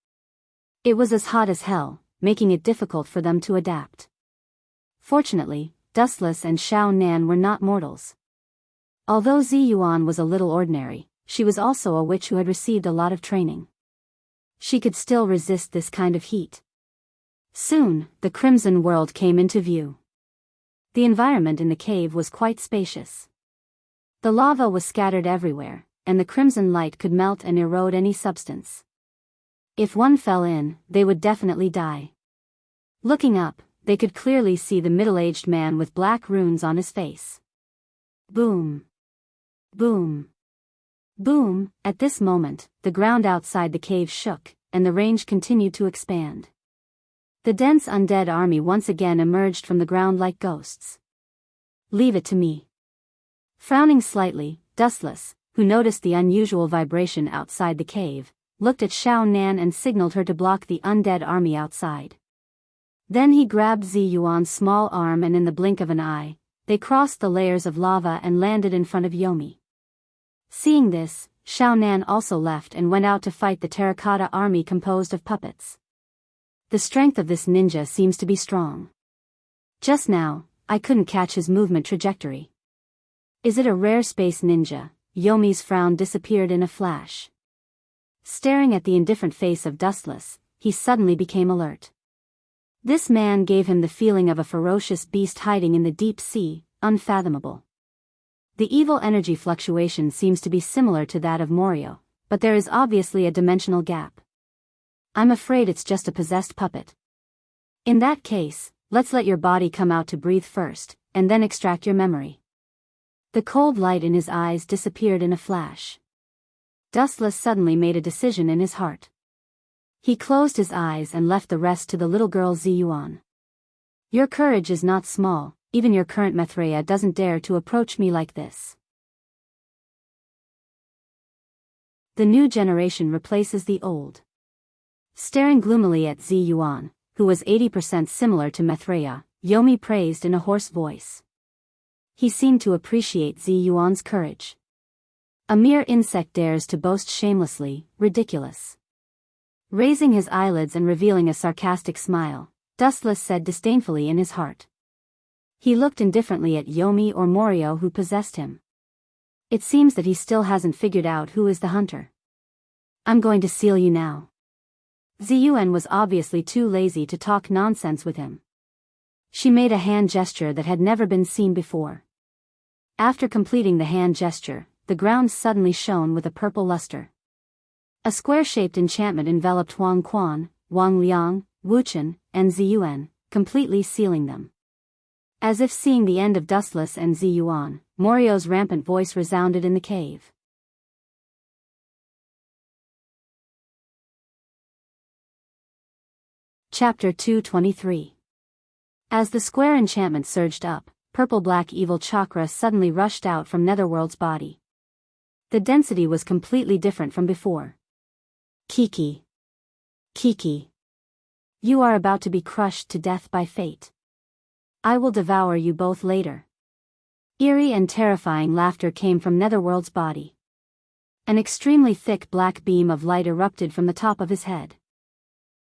It was as hot as hell, making it difficult for them to adapt. Fortunately, Dustless and Xiao Nan were not mortals. Although Ziyuan was a little ordinary, she was also a witch who had received a lot of training. She could still resist this kind of heat. Soon, the Crimson World came into view. The environment in the cave was quite spacious. The lava was scattered everywhere, and the crimson light could melt and erode any substance. If one fell in, they would definitely die. Looking up, they could clearly see the middle-aged man with black runes on his face. Boom. Boom. Boom. At this moment, the ground outside the cave shook, and the range continued to expand. The dense undead army once again emerged from the ground like ghosts. "Leave it to me." Frowning slightly, Dustless, who noticed the unusual vibration outside the cave, looked at Xiao Nan and signaled her to block the undead army outside. Then he grabbed Ziyuan's small arm and in the blink of an eye, they crossed the layers of lava and landed in front of Yomi. Seeing this, Xiao Nan also left and went out to fight the terracotta army composed of puppets. The strength of this ninja seems to be strong. Just now, I couldn't catch his movement trajectory. Is it a rare space ninja? Yomi's frown disappeared in a flash. Staring at the indifferent face of Dustless, he suddenly became alert. This man gave him the feeling of a ferocious beast hiding in the deep sea, unfathomable. The evil energy fluctuation seems to be similar to that of Morio, but there is obviously a dimensional gap. I'm afraid it's just a possessed puppet. In that case, let's let your body come out to breathe first, and then extract your memory. The cold light in his eyes disappeared in a flash. Dustless suddenly made a decision in his heart. He closed his eyes and left the rest to the little girl Ziyuan. Your courage is not small, even your current Mithraea doesn't dare to approach me like this. The new generation replaces the old. Staring gloomily at Ziyuan, who was 80% similar to Mithraea, Yomi praised in a hoarse voice. He seemed to appreciate Ziyuan's courage. A mere insect dares to boast shamelessly, ridiculous. Raising his eyelids and revealing a sarcastic smile, Dustless said disdainfully in his heart. He looked indifferently at Yomi or Morio who possessed him. It seems that he still hasn't figured out who is the hunter. I'm going to seal you now. Ziyuan was obviously too lazy to talk nonsense with him. She made a hand gesture that had never been seen before. After completing the hand gesture, the ground suddenly shone with a purple luster. A square-shaped enchantment enveloped Huang Quan, Wang Liang, Wu Chen, and Ziyuan, completely sealing them. As if seeing the end of Dustless and Ziyuan, Morio's rampant voice resounded in the cave. Chapter 223. As the square enchantment surged up, purple-black evil chakra suddenly rushed out from Netherworld's body. The density was completely different from before. Kiki. Kiki. You are about to be crushed to death by fate. I will devour you both later. Eerie and terrifying laughter came from Netherworld's body. An extremely thick black beam of light erupted from the top of his head.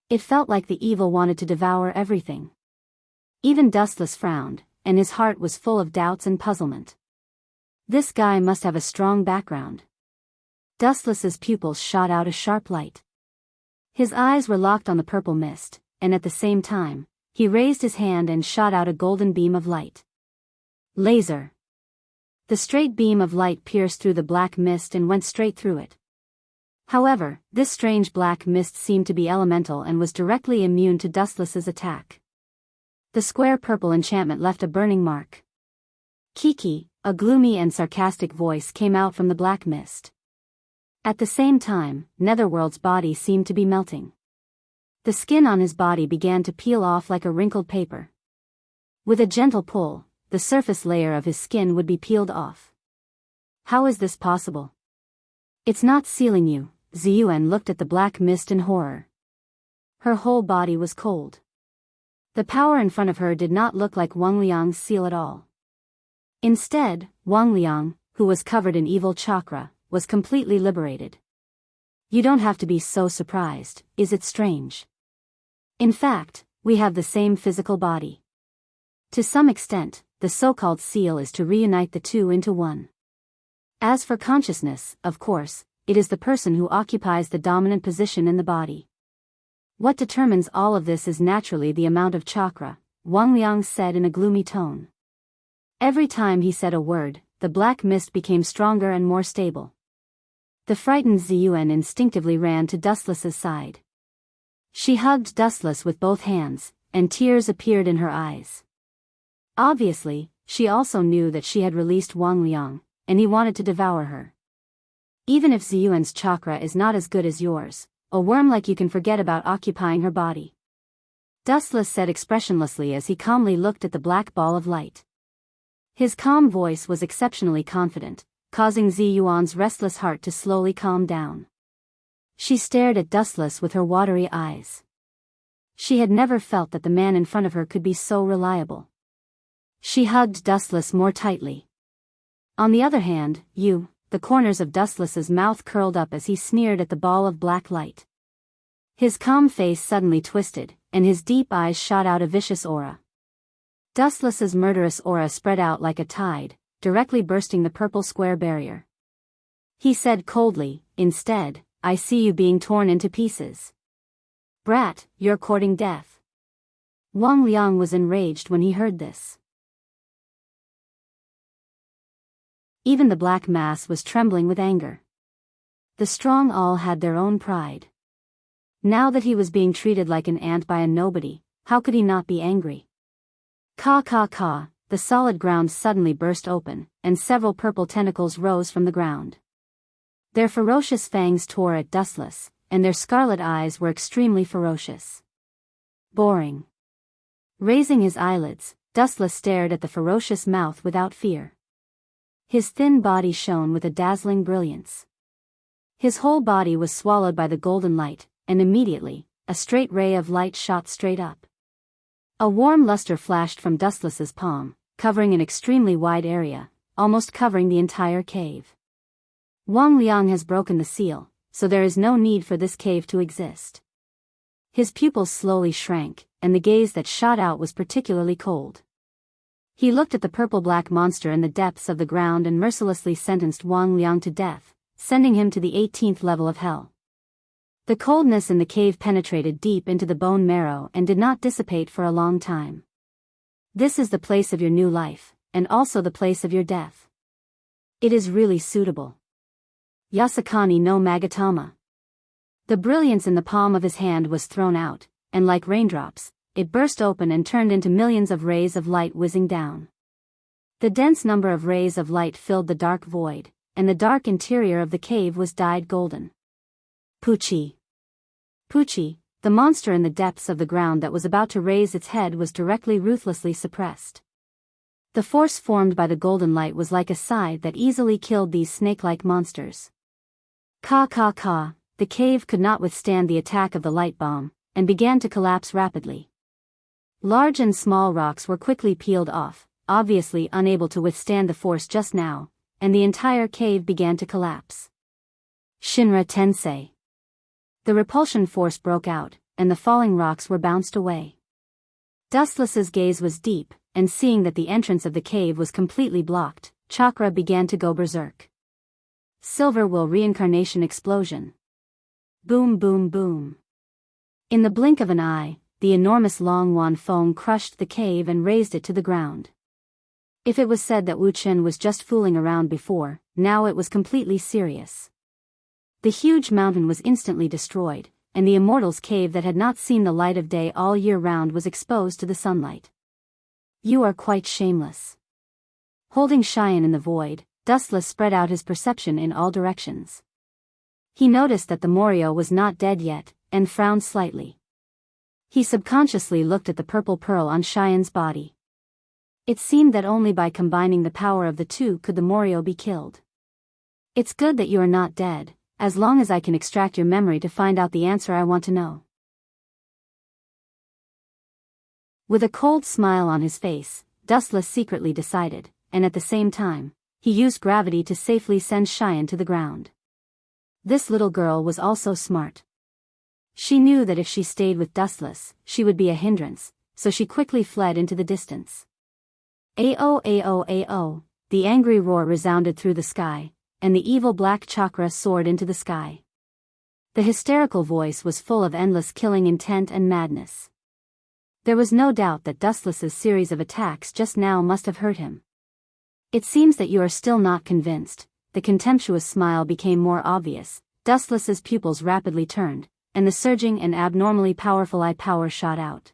It felt like the evil wanted to devour everything. Even Dustless frowned, and his heart was full of doubts and puzzlement. This guy must have a strong background. Dustless's pupils shot out a sharp light. His eyes were locked on the purple mist, and at the same time, he raised his hand and shot out a golden beam of light. Laser. The straight beam of light pierced through the black mist and went straight through it. However, this strange black mist seemed to be elemental and was directly immune to Dustless's attack. The square purple enchantment left a burning mark. Kiki, a gloomy and sarcastic voice came out from the black mist. At the same time, Netherworld's body seemed to be melting. The skin on his body began to peel off like a wrinkled paper. With a gentle pull, the surface layer of his skin would be peeled off. How is this possible? It's not sealing you. Ziyuan looked at the black mist in horror. Her whole body was cold. The power in front of her did not look like Wang Liang's seal at all. Instead, Wang Liang, who was covered in evil chakra, was completely liberated. You don't have to be so surprised, is it strange? In fact, we have the same physical body. To some extent, the so-called seal is to reunite the two into one. As for consciousness, of course, it is the person who occupies the dominant position in the body. What determines all of this is naturally the amount of chakra, Wang Liang said in a gloomy tone. Every time he said a word, the black mist became stronger and more stable. The frightened Ziyuan instinctively ran to Dustless's side. She hugged Dustless with both hands, and tears appeared in her eyes. Obviously, she also knew that she had released Wang Liang, and he wanted to devour her. Even if Ziyuan's chakra is not as good as yours, a worm like you can forget about occupying her body. Dustless said expressionlessly as he calmly looked at the black ball of light. His calm voice was exceptionally confident, causing Ziyuan's restless heart to slowly calm down. She stared at Dustless with her watery eyes. She had never felt that the man in front of her could be so reliable. She hugged Dustless more tightly. On the other hand, the corners of Dustless's mouth curled up as he sneered at the ball of black light. His calm face suddenly twisted, and his deep eyes shot out a vicious aura. Dustless's murderous aura spread out like a tide, directly bursting the purple square barrier. He said coldly, "Instead, I see you being torn into pieces. Brat, you're courting death." Wang Liang was enraged when he heard this. Even the black mass was trembling with anger. The strong all had their own pride. Now that he was being treated like an ant by a nobody, how could he not be angry? Caw caw caw, the solid ground suddenly burst open, and several purple tentacles rose from the ground. Their ferocious fangs tore at Dustless, and their scarlet eyes were extremely ferocious. Boring. Raising his eyelids, Dustless stared at the ferocious mouth without fear. His thin body shone with a dazzling brilliance. His whole body was swallowed by the golden light, and immediately, a straight ray of light shot straight up. A warm luster flashed from Dustless's palm, covering an extremely wide area, almost covering the entire cave. Wang Liang has broken the seal, so there is no need for this cave to exist. His pupils slowly shrank, and the gaze that shot out was particularly cold. He looked at the purple-black monster in the depths of the ground and mercilessly sentenced Wang Liang to death, sending him to the 18th level of hell. The coldness in the cave penetrated deep into the bone marrow and did not dissipate for a long time. This is the place of your new life, and also the place of your death. It is really suitable. Yasakani no Magatama. The brilliance in the palm of his hand was thrown out, and like raindrops, it burst open and turned into millions of rays of light whizzing down. The dense number of rays of light filled the dark void, and the dark interior of the cave was dyed golden. Pucci. Pucci, the monster in the depths of the ground that was about to raise its head, was directly ruthlessly suppressed. The force formed by the golden light was like a scythe that easily killed these snake-like monsters. Caw caw caw, the cave could not withstand the attack of the light bomb, and began to collapse rapidly. Large and small rocks were quickly peeled off, obviously unable to withstand the force just now, and the entire cave began to collapse. Shinra Tensei. The repulsion force broke out, and the falling rocks were bounced away. Dustless's gaze was deep, and seeing that the entrance of the cave was completely blocked, chakra began to go berserk. Silver will reincarnation explosion. Boom boom boom. In the blink of an eye, the enormous long wan foam crushed the cave and razed it to the ground. If it was said that Wu Chen was just fooling around before, now it was completely serious. The huge mountain was instantly destroyed, and the immortal's cave that had not seen the light of day all year round was exposed to the sunlight. You are quite shameless. Holding Cheyenne in the void, Dustless spread out his perception in all directions. He noticed that the Morio was not dead yet, and frowned slightly. He subconsciously looked at the purple pearl on Cheyenne's body. It seemed that only by combining the power of the two could the Morio be killed. It's good that you are not dead, as long as I can extract your memory to find out the answer I want to know. With a cold smile on his face, Dustless secretly decided, and at the same time, he used gravity to safely send Cheyenne to the ground. This little girl was also smart. She knew that if she stayed with Dustless, she would be a hindrance, so she quickly fled into the distance. Ao ao ao, the angry roar resounded through the sky, and the evil black chakra soared into the sky. The hysterical voice was full of endless killing intent and madness. There was no doubt that Dustless's series of attacks just now must have hurt him. It seems that you are still not convinced. The contemptuous smile became more obvious, Dustless's pupils rapidly turned, and the surging and abnormally powerful eye power shot out.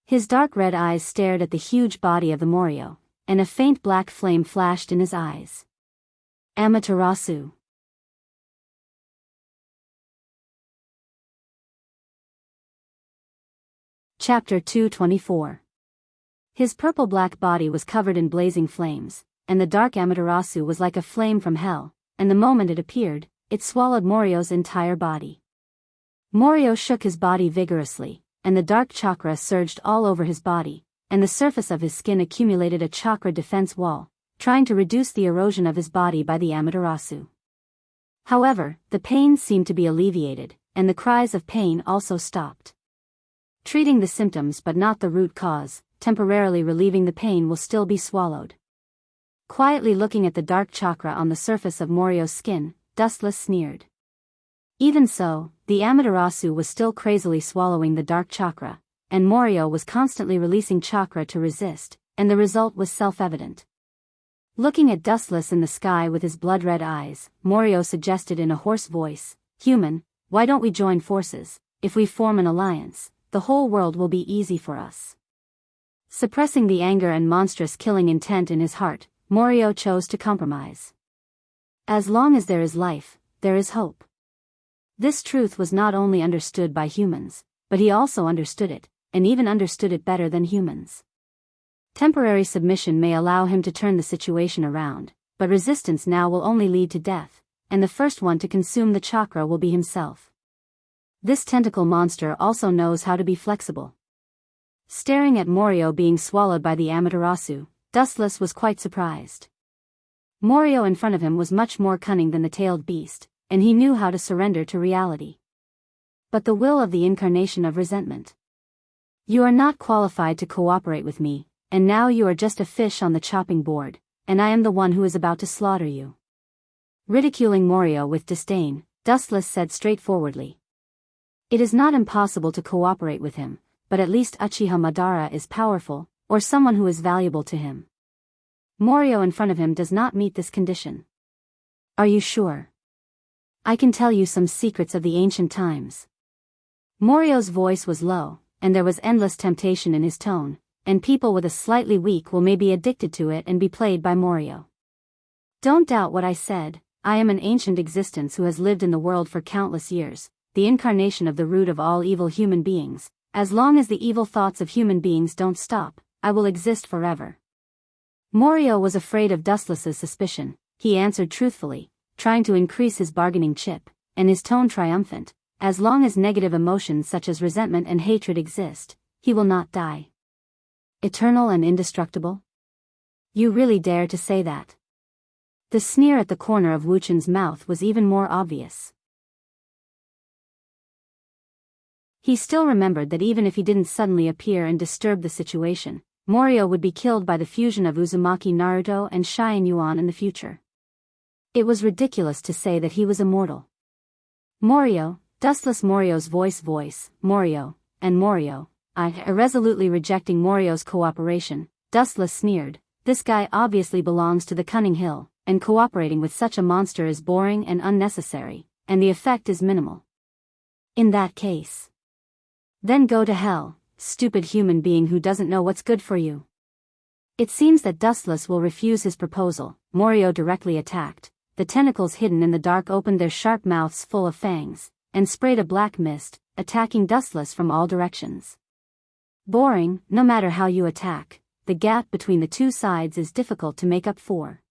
His dark red eyes stared at the huge body of the Morio, and a faint black flame flashed in his eyes. Amaterasu. Chapter 224. His purple-black body was covered in blazing flames, and the dark Amaterasu was like a flame from hell, and the moment it appeared, it swallowed Morio's entire body. Morio shook his body vigorously, and the dark chakra surged all over his body, and the surface of his skin accumulated a chakra defense wall, trying to reduce the erosion of his body by the Amaterasu. However, the pain seemed to be alleviated, and the cries of pain also stopped. Treating the symptoms but not the root cause, temporarily relieving the pain will still be swallowed. Quietly looking at the dark chakra on the surface of Morio's skin, Dustless sneered. Even so, the Amaterasu was still crazily swallowing the dark chakra, and Morio was constantly releasing chakra to resist, and the result was self-evident. Looking at Dustless in the sky with his blood-red eyes, Morio suggested in a hoarse voice, "Human, why don't we join forces? If we form an alliance, the whole world will be easy for us." Suppressing the anger and monstrous killing intent in his heart, Morio chose to compromise. As long as there is life, there is hope. This truth was not only understood by humans, but he also understood it, and even understood it better than humans. Temporary submission may allow him to turn the situation around, but resistance now will only lead to death, and the first one to consume the chakra will be himself. This tentacle monster also knows how to be flexible. Staring at Morio being swallowed by the Amaterasu, Dustless was quite surprised. Morio in front of him was much more cunning than the tailed beast, and he knew how to surrender to reality. But the will of the incarnation of resentment. You are not qualified to cooperate with me, and now you are just a fish on the chopping board, and I am the one who is about to slaughter you. Ridiculing Morio with disdain, Dustless said straightforwardly. It is not impossible to cooperate with him, but at least Uchiha Madara is powerful, or someone who is valuable to him. Morio in front of him does not meet this condition. Are you sure? I can tell you some secrets of the ancient times. Morio's voice was low, and there was endless temptation in his tone, and people with a slightly weak will may be addicted to it and be played by Morio. Don't doubt what I said, I am an ancient existence who has lived in the world for countless years, the incarnation of the root of all evil human beings. As long as the evil thoughts of human beings don't stop, I will exist forever. Morio was afraid of Dustless's suspicion. He answered truthfully, trying to increase his bargaining chip, and his tone triumphant. As long as negative emotions such as resentment and hatred exist, he will not die. Eternal and indestructible? You really dare to say that? The sneer at the corner of Wuchen's mouth was even more obvious. He still remembered that even if he didn't suddenly appear and disturb the situation, Morio would be killed by the fusion of Uzumaki Naruto and Cheyenne Yuan in the future. It was ridiculous to say that he was immortal. Morio, Dustless Morio's voice, Morio, and Morio, irresolutely rejecting Morio's cooperation, Dustless sneered, this guy obviously belongs to the Cunning Hill, and cooperating with such a monster is boring and unnecessary, and the effect is minimal. In that case, then go to hell, stupid human being who doesn't know what's good for you. It seems that Dustless will refuse his proposal. Morio directly attacked. The tentacles hidden in the dark opened their sharp mouths full of fangs, and sprayed a black mist, attacking Dustless from all directions. Boring, no matter how you attack, the gap between the two sides is difficult to make up for.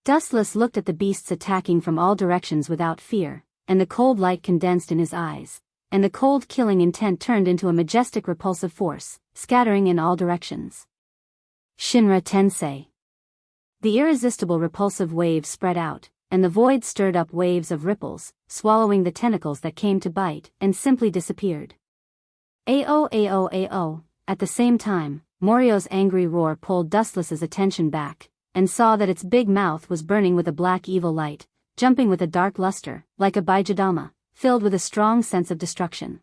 Dustless looked at the beasts attacking from all directions without fear, and the cold light condensed in his eyes, and the cold killing intent turned into a majestic repulsive force, scattering in all directions. Shinra Tensei. The irresistible repulsive wave spread out, and the void stirred up waves of ripples, swallowing the tentacles that came to bite, and simply disappeared. Ao ao ao. At the same time, Morio's angry roar pulled Dustless's attention back, and saw that its big mouth was burning with a black evil light, jumping with a dark luster, like a Baijidama, filled with a strong sense of destruction.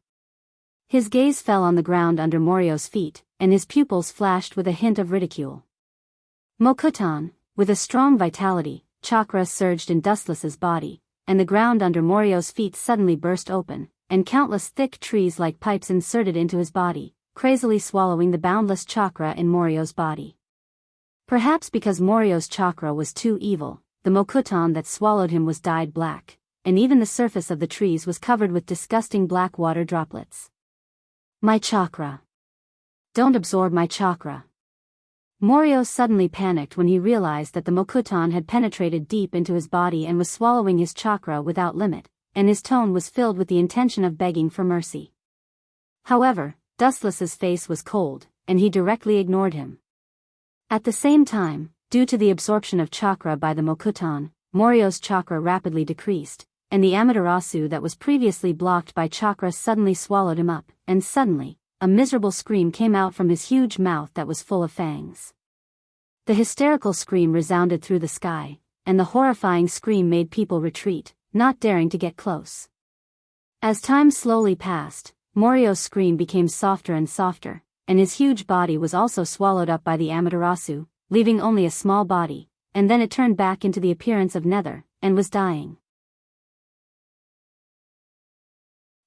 His gaze fell on the ground under Morio's feet, and his pupils flashed with a hint of ridicule. Mokutan, with a strong vitality, chakra surged in Dustless's body, and the ground under Morio's feet suddenly burst open, and countless thick trees like pipes inserted into his body, crazily swallowing the boundless chakra in Morio's body. Perhaps because Morio's chakra was too evil, the Mokutan that swallowed him was dyed black, and even the surface of the trees was covered with disgusting black water droplets. My chakra. Don't absorb my chakra. Morio suddenly panicked when he realized that the Mokutan had penetrated deep into his body and was swallowing his chakra without limit, and his tone was filled with the intention of begging for mercy. However, Dustless's face was cold, and he directly ignored him. At the same time, due to the absorption of chakra by the Mokutan, Morio's chakra rapidly decreased, and the Amaterasu that was previously blocked by chakra suddenly swallowed him up, and suddenly, a miserable scream came out from his huge mouth that was full of fangs. The hysterical scream resounded through the sky, and the horrifying scream made people retreat, not daring to get close. As time slowly passed, Morio's scream became softer and softer, and his huge body was also swallowed up by the Amaterasu, leaving only a small body, and then it turned back into the appearance of nether, and was dying.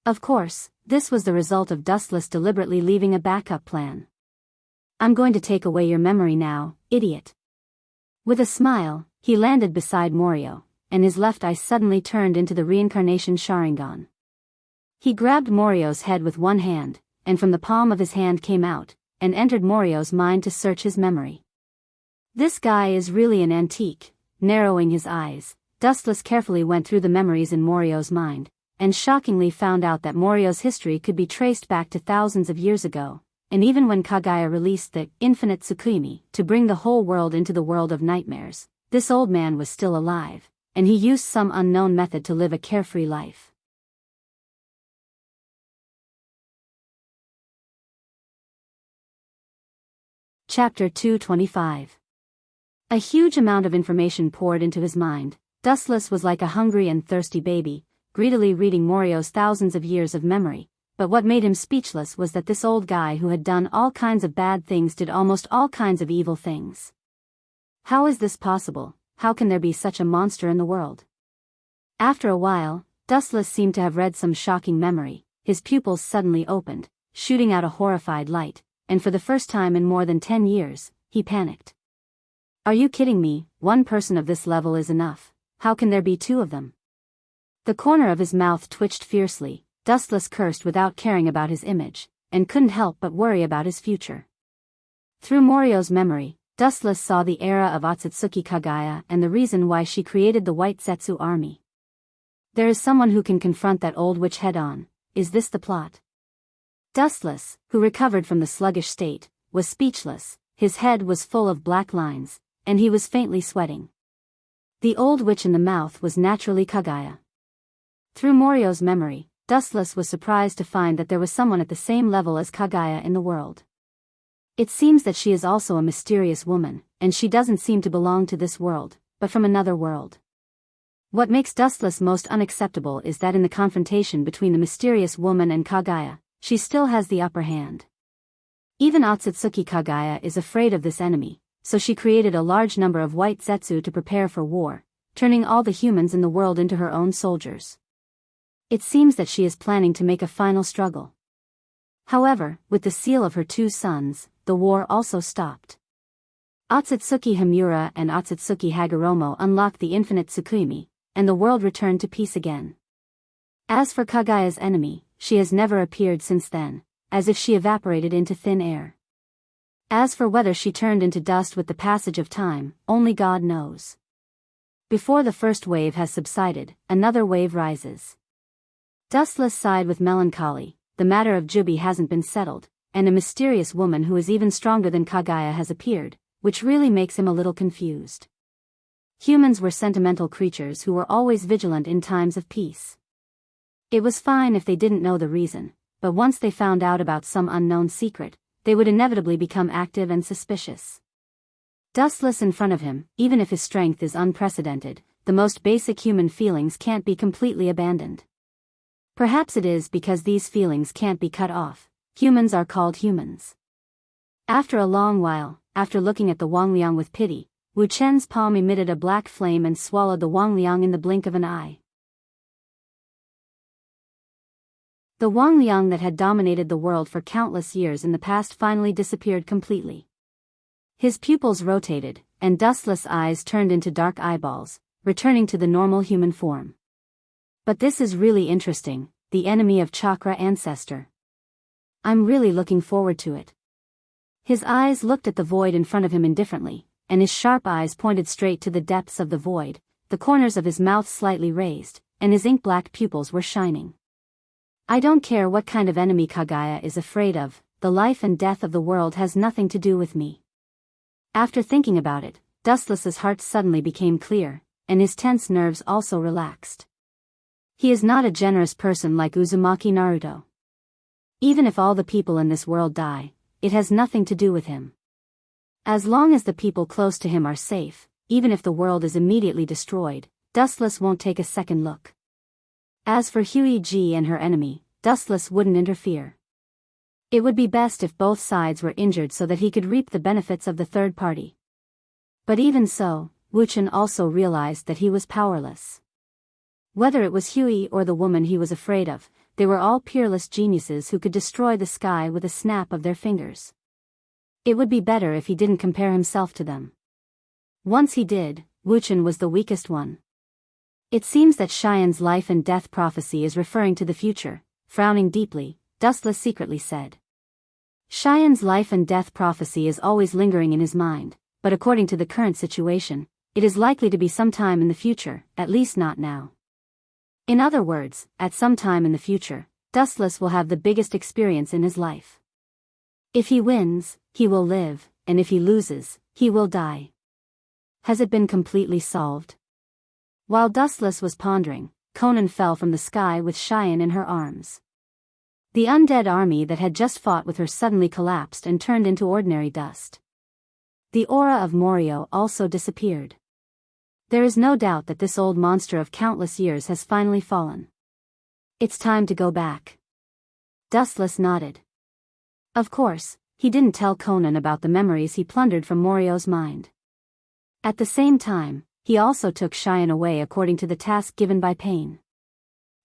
Of course, this was the result of Dustless deliberately leaving a backup plan. I'm going to take away your memory now, idiot. With a smile, he landed beside Morio, and his left eye suddenly turned into the reincarnation Sharingan. He grabbed Morio's head with one hand, and from the palm of his hand came out, and entered Morio's mind to search his memory. This guy is really an antique. Narrowing his eyes, Dustless carefully went through the memories in Morio's mind, and shockingly found out that Morio's history could be traced back to thousands of years ago, and even when Kagaya released the infinite Tsukimi to bring the whole world into the world of nightmares, this old man was still alive, and he used some unknown method to live a carefree life. Chapter 225. A huge amount of information poured into his mind. Dustless was like a hungry and thirsty baby, greedily reading Morio's thousands of years of memory, but what made him speechless was that this old guy who had done all kinds of bad things did almost all kinds of evil things. How is this possible? How can there be such a monster in the world? After a while, Dustless seemed to have read some shocking memory. His pupils suddenly opened, shooting out a horrified light, and for the first time in more than 10 years, he panicked. Are you kidding me? One person of this level is enough. How can there be two of them? The corner of his mouth twitched fiercely. Dustless cursed without caring about his image, and couldn't help but worry about his future. Through Morio's memory, Dustless saw the era of Otsutsuki Kagaya and the reason why she created the White Zetsu army. There is someone who can confront that old witch head-on. Is this the plot? Dustless, who recovered from the sluggish state, was speechless. His head was full of black lines, and he was faintly sweating. The old witch in the mouth was naturally Kagaya. Through Morio's memory, Dustless was surprised to find that there was someone at the same level as Kagaya in the world. It seems that she is also a mysterious woman, and she doesn't seem to belong to this world, but from another world. What makes Dustless most unacceptable is that in the confrontation between the mysterious woman and Kagaya, she still has the upper hand. Even Otsutsuki Kagaya is afraid of this enemy, so she created a large number of white Zetsu to prepare for war, turning all the humans in the world into her own soldiers. It seems that she is planning to make a final struggle. However, with the seal of her two sons, the war also stopped. Otsutsuki Himura and Otsutsuki Hagoromo unlocked the infinite Tsukimi, and the world returned to peace again. As for Kagaya's enemy, she has never appeared since then, as if she evaporated into thin air. As for whether she turned into dust with the passage of time, only God knows. Before the first wave has subsided, another wave rises. Dustless sighed with melancholy. The matter of Jubi hasn't been settled, and a mysterious woman who is even stronger than Kagaya has appeared, which really makes him a little confused. Humans were sentimental creatures who were always vigilant in times of peace. It was fine if they didn't know the reason, but once they found out about some unknown secret, they would inevitably become active and suspicious. Dustless in front of him, even if his strength is unprecedented, the most basic human feelings can't be completely abandoned. Perhaps it is because these feelings can't be cut off. Humans are called humans. After a long while, after looking at the Wangliang with pity, Wu Chen's palm emitted a black flame and swallowed the Wangliang in the blink of an eye. The Wangliang that had dominated the world for countless years in the past finally disappeared completely. His pupils rotated, and dustless eyes turned into dark eyeballs, returning to the normal human form. But this is really interesting, the enemy of Chakra Ancestor. I'm really looking forward to it. His eyes looked at the void in front of him indifferently, and his sharp eyes pointed straight to the depths of the void, the corners of his mouth slightly raised, and his ink-black pupils were shining. I don't care what kind of enemy Kagaya is afraid of, the life and death of the world has nothing to do with me. After thinking about it, Dustless's heart suddenly became clear, and his tense nerves also relaxed. He is not a generous person like Uzumaki Naruto. Even if all the people in this world die, it has nothing to do with him. As long as the people close to him are safe, even if the world is immediately destroyed, Dustless won't take a second look. As for Huiji and her enemy, Dustless wouldn't interfere. It would be best if both sides were injured so that he could reap the benefits of the third party. But even so, Wu Chen also realized that he was powerless. Whether it was Hui or the woman he was afraid of, they were all peerless geniuses who could destroy the sky with a snap of their fingers. It would be better if he didn't compare himself to them. Once he did, Wuchen was the weakest one. It seems that Cheyenne's life and death prophecy is referring to the future. Frowning deeply, Dustless secretly said. Cheyenne's life and death prophecy is always lingering in his mind, but according to the current situation, it is likely to be some time in the future, at least not now. In other words, at some time in the future, Dustless will have the biggest experience in his life. If he wins, he will live, and if he loses, he will die. Has it been completely solved? While Dustless was pondering, Conan fell from the sky with Cheyenne in her arms. The undead army that had just fought with her suddenly collapsed and turned into ordinary dust. The aura of Morio also disappeared. There is no doubt that this old monster of countless years has finally fallen. It's time to go back. Dustless nodded. Of course, he didn't tell Conan about the memories he plundered from Morio's mind. At the same time, he also took Cheyenne away according to the task given by Pain.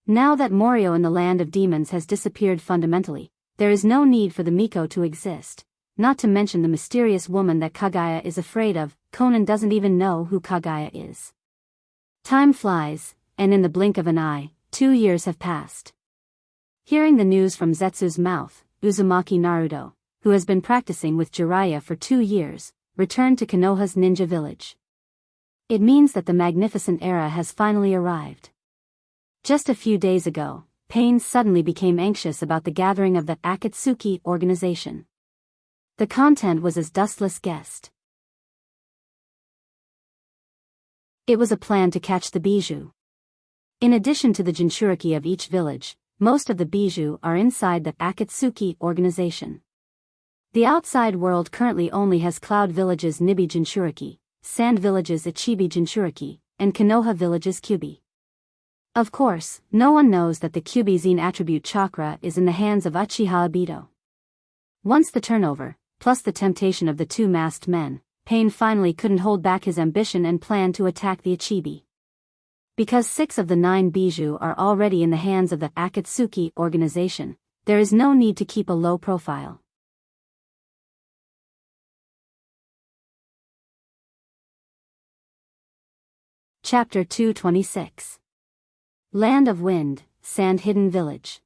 Now that Morio in the land of demons has disappeared fundamentally, there is no need for the Miko to exist, not to mention the mysterious woman that Kaguya is afraid of. Conan doesn't even know who Kaguya is. Time flies, and in the blink of an eye, 2 years have passed. Hearing the news from Zetsu's mouth, Uzumaki Naruto, who has been practicing with Jiraiya for 2 years, returned to Konoha's ninja village. It means that the magnificent era has finally arrived. Just a few days ago, Pain suddenly became anxious about the gathering of the Akatsuki organization. The content was as Dustless guessed. It was a plan to catch the bijou. In addition to the Jinchuriki of each village, most of the bijou are inside the Akatsuki organization. The outside world currently only has Cloud Village's Nibi Jinchuriki, Sand Village's Ichibi Jinchuriki, and Konoha Village's Kyubi. Of course, no one knows that the Kyubi Zen attribute chakra is in the hands of Uchiha Obito. Once the turnover, plus the temptation of the 2 masked men, Pain finally couldn't hold back his ambition and planned to attack the Ichibi. Because 6 of the 9 bijou are already in the hands of the Akatsuki organization, there is no need to keep a low profile. Chapter 226. Land of Wind, Sand Hidden Village.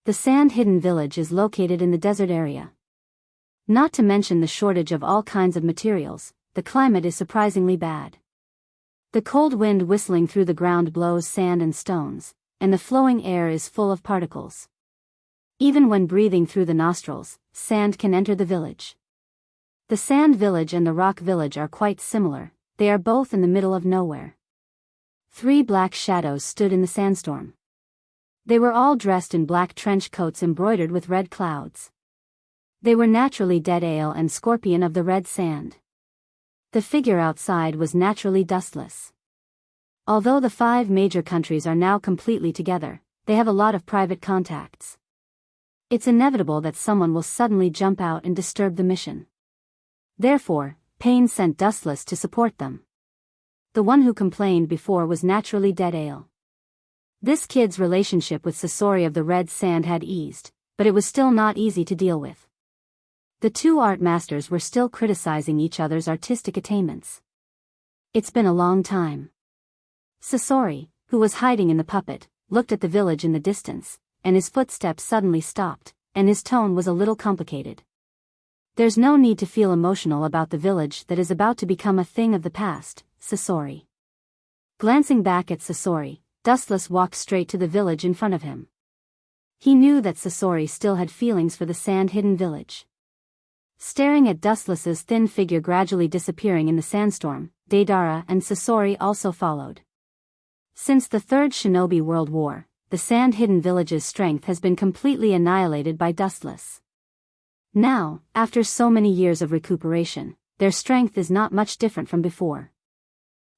The Sand Hidden Village is located in the desert area. Not to mention the shortage of all kinds of materials, the climate is surprisingly bad. The cold wind whistling through the ground blows sand and stones, and the flowing air is full of particles. Even when breathing through the nostrils, sand can enter the village. The Sand Village and the Rock Village are quite similar, they are both in the middle of nowhere. 3 black shadows stood in the sandstorm. They were all dressed in black trench coats embroidered with red clouds. They were naturally Dead Ale and Scorpion of the Red Sand. The figure outside was naturally Dustless. Although the 5 major countries are now completely together, they have a lot of private contacts. It's inevitable that someone will suddenly jump out and disturb the mission. Therefore, Pain sent Dustless to support them. The one who complained before was naturally Dead Ale. This kid's relationship with Sasori of the Red Sand had eased, but it was still not easy to deal with. The 2 art masters were still criticizing each other's artistic attainments. It's been a long time. Sasori, who was hiding in the puppet, looked at the village in the distance, and his footsteps suddenly stopped, and his tone was a little complicated. There's no need to feel emotional about the village that is about to become a thing of the past, Sasori. Glancing back at Sasori, Dustless walked straight to the village in front of him. He knew that Sasori still had feelings for the Sand-Hidden Village. Staring at Dustless's thin figure gradually disappearing in the sandstorm, Deidara and Sasori also followed. Since the Third Shinobi World War, the Sand-Hidden Village's strength has been completely annihilated by Dustless. Now, after so many years of recuperation, their strength is not much different from before.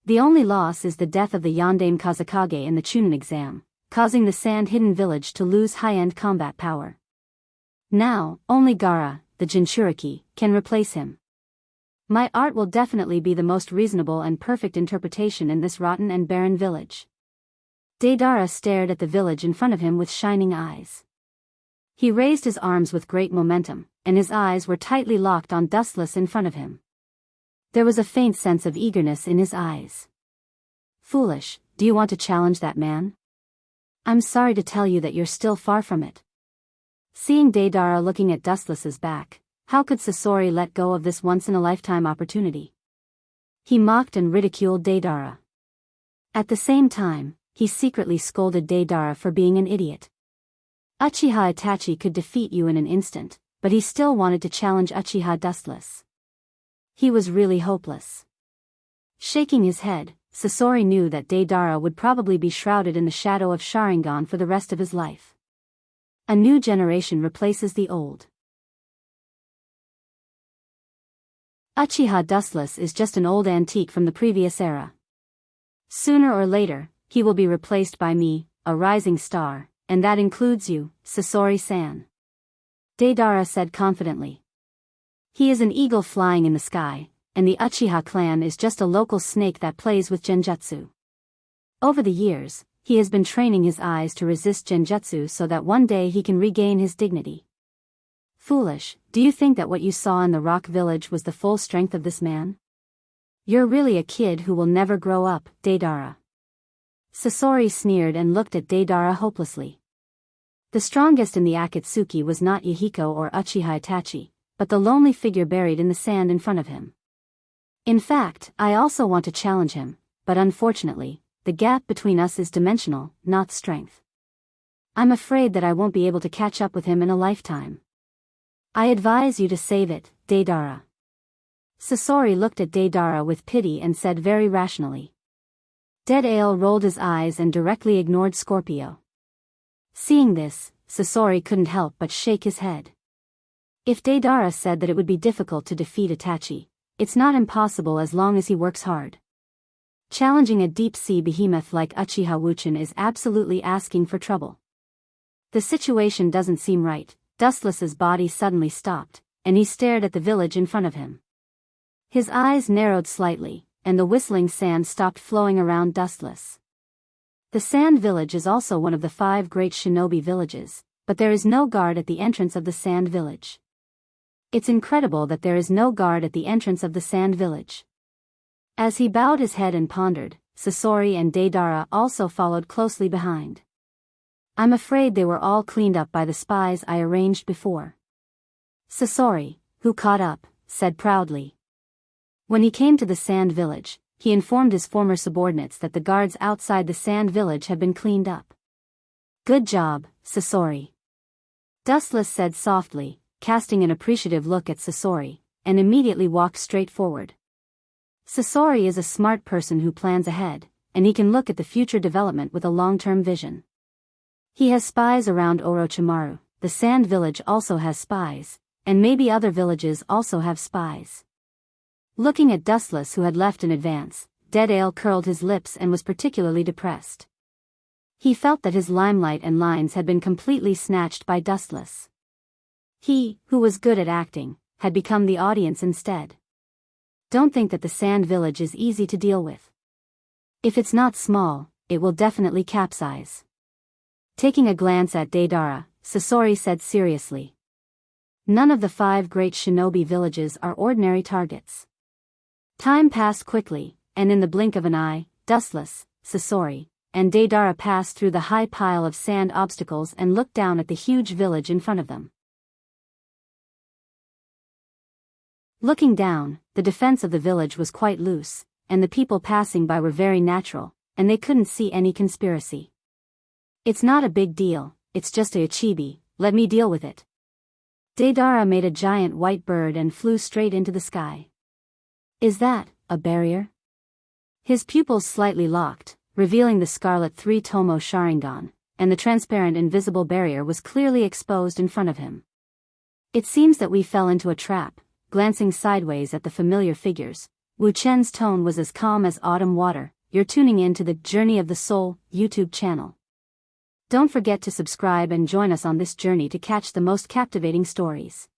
The only loss is the death of the Yondaime Kazakage in the Chunin exam, causing the Sand-Hidden Village to lose high-end combat power. Now, only Gaara, the Jinchuriki, can replace him. My art will definitely be the most reasonable and perfect interpretation in this rotten and barren village. Deidara stared at the village in front of him with shining eyes. He raised his arms with great momentum, and his eyes were tightly locked on Dustless in front of him. There was a faint sense of eagerness in his eyes. Foolish, do you want to challenge that man? I'm sorry to tell you that you're still far from it. Seeing Deidara looking at Dustless's back, how could Sasori let go of this once-in-a-lifetime opportunity? He mocked and ridiculed Deidara. At the same time, he secretly scolded Deidara for being an idiot. Uchiha Itachi could defeat you in an instant, but he still wanted to challenge Uchiha Dustless. He was really hopeless. Shaking his head, Sasori knew that Deidara would probably be shrouded in the shadow of Sharingan for the rest of his life. A new generation replaces the old. Uchiha Dustless is just an old antique from the previous era. Sooner or later, he will be replaced by me, a rising star, and that includes you, Sasori-san. Deidara said confidently. He is an eagle flying in the sky, and the Uchiha clan is just a local snake that plays with genjutsu. Over the years, he has been training his eyes to resist genjutsu so that one day he can regain his dignity. Foolish, do you think that what you saw in the rock village was the full strength of this man? You're really a kid who will never grow up, Deidara. Sasori sneered and looked at Deidara hopelessly. The strongest in the Akatsuki was not Yahiko or Uchiha Itachi, but the lonely figure buried in the sand in front of him. In fact, I also want to challenge him, but unfortunately, the gap between us is dimensional, not strength. I'm afraid that I won't be able to catch up with him in a lifetime. I advise you to save it, Deidara. Sasori looked at Deidara with pity and said very rationally. Dead Ale rolled his eyes and directly ignored Scorpio. Seeing this, Sasori couldn't help but shake his head. If Deidara said that it would be difficult to defeat Itachi, it's not impossible as long as he works hard. Challenging a deep-sea behemoth like Uchiha Wuchen is absolutely asking for trouble. The situation doesn't seem right. Dustless's body suddenly stopped, and he stared at the village in front of him. His eyes narrowed slightly, and the whistling sand stopped flowing around Dustless. The Sand Village is also one of the 5 great shinobi villages, but there is no guard at the entrance of the Sand Village. It's incredible that there is no guard at the entrance of the Sand Village. As he bowed his head and pondered, Sasori and Deidara also followed closely behind. I'm afraid they were all cleaned up by the spies I arranged before. Sasori, who caught up, said proudly. When he came to the Sand Village, he informed his former subordinates that the guards outside the Sand Village had been cleaned up. Good job, Sasori. Dustless said softly, casting an appreciative look at Sasori, and immediately walked straight forward. Sasori is a smart person who plans ahead, and he can look at the future development with a long-term vision. He has spies around Orochimaru, the Sand Village also has spies, and maybe other villages also have spies. Looking at Dustless who had left in advance, Dead Ale curled his lips and was particularly depressed. He felt that his limelight and lines had been completely snatched by Dustless. He, who was good at acting, had become the audience instead. Don't think that the Sand Village is easy to deal with. If it's not small, it will definitely capsize. Taking a glance at Deidara, Sasori said seriously. None of the 5 great shinobi villages are ordinary targets. Time passed quickly, and in the blink of an eye, Dustless, Sasori, and Deidara passed through the high pile of sand obstacles and looked down at the huge village in front of them. Looking down, the defense of the village was quite loose, and the people passing by were very natural, and they couldn't see any conspiracy. It's not a big deal, it's just a chibi, let me deal with it. Deidara made a giant white bird and flew straight into the sky. Is that a barrier? His pupils slightly locked, revealing the scarlet 3-tomo Sharingan, and the transparent invisible barrier was clearly exposed in front of him. It seems that we fell into a trap. Glancing sideways at the familiar figures, Wu Chen's tone was as calm as autumn water. You're tuning in to the Journey of the Soul YouTube channel. Don't forget to subscribe and join us on this journey to catch the most captivating stories.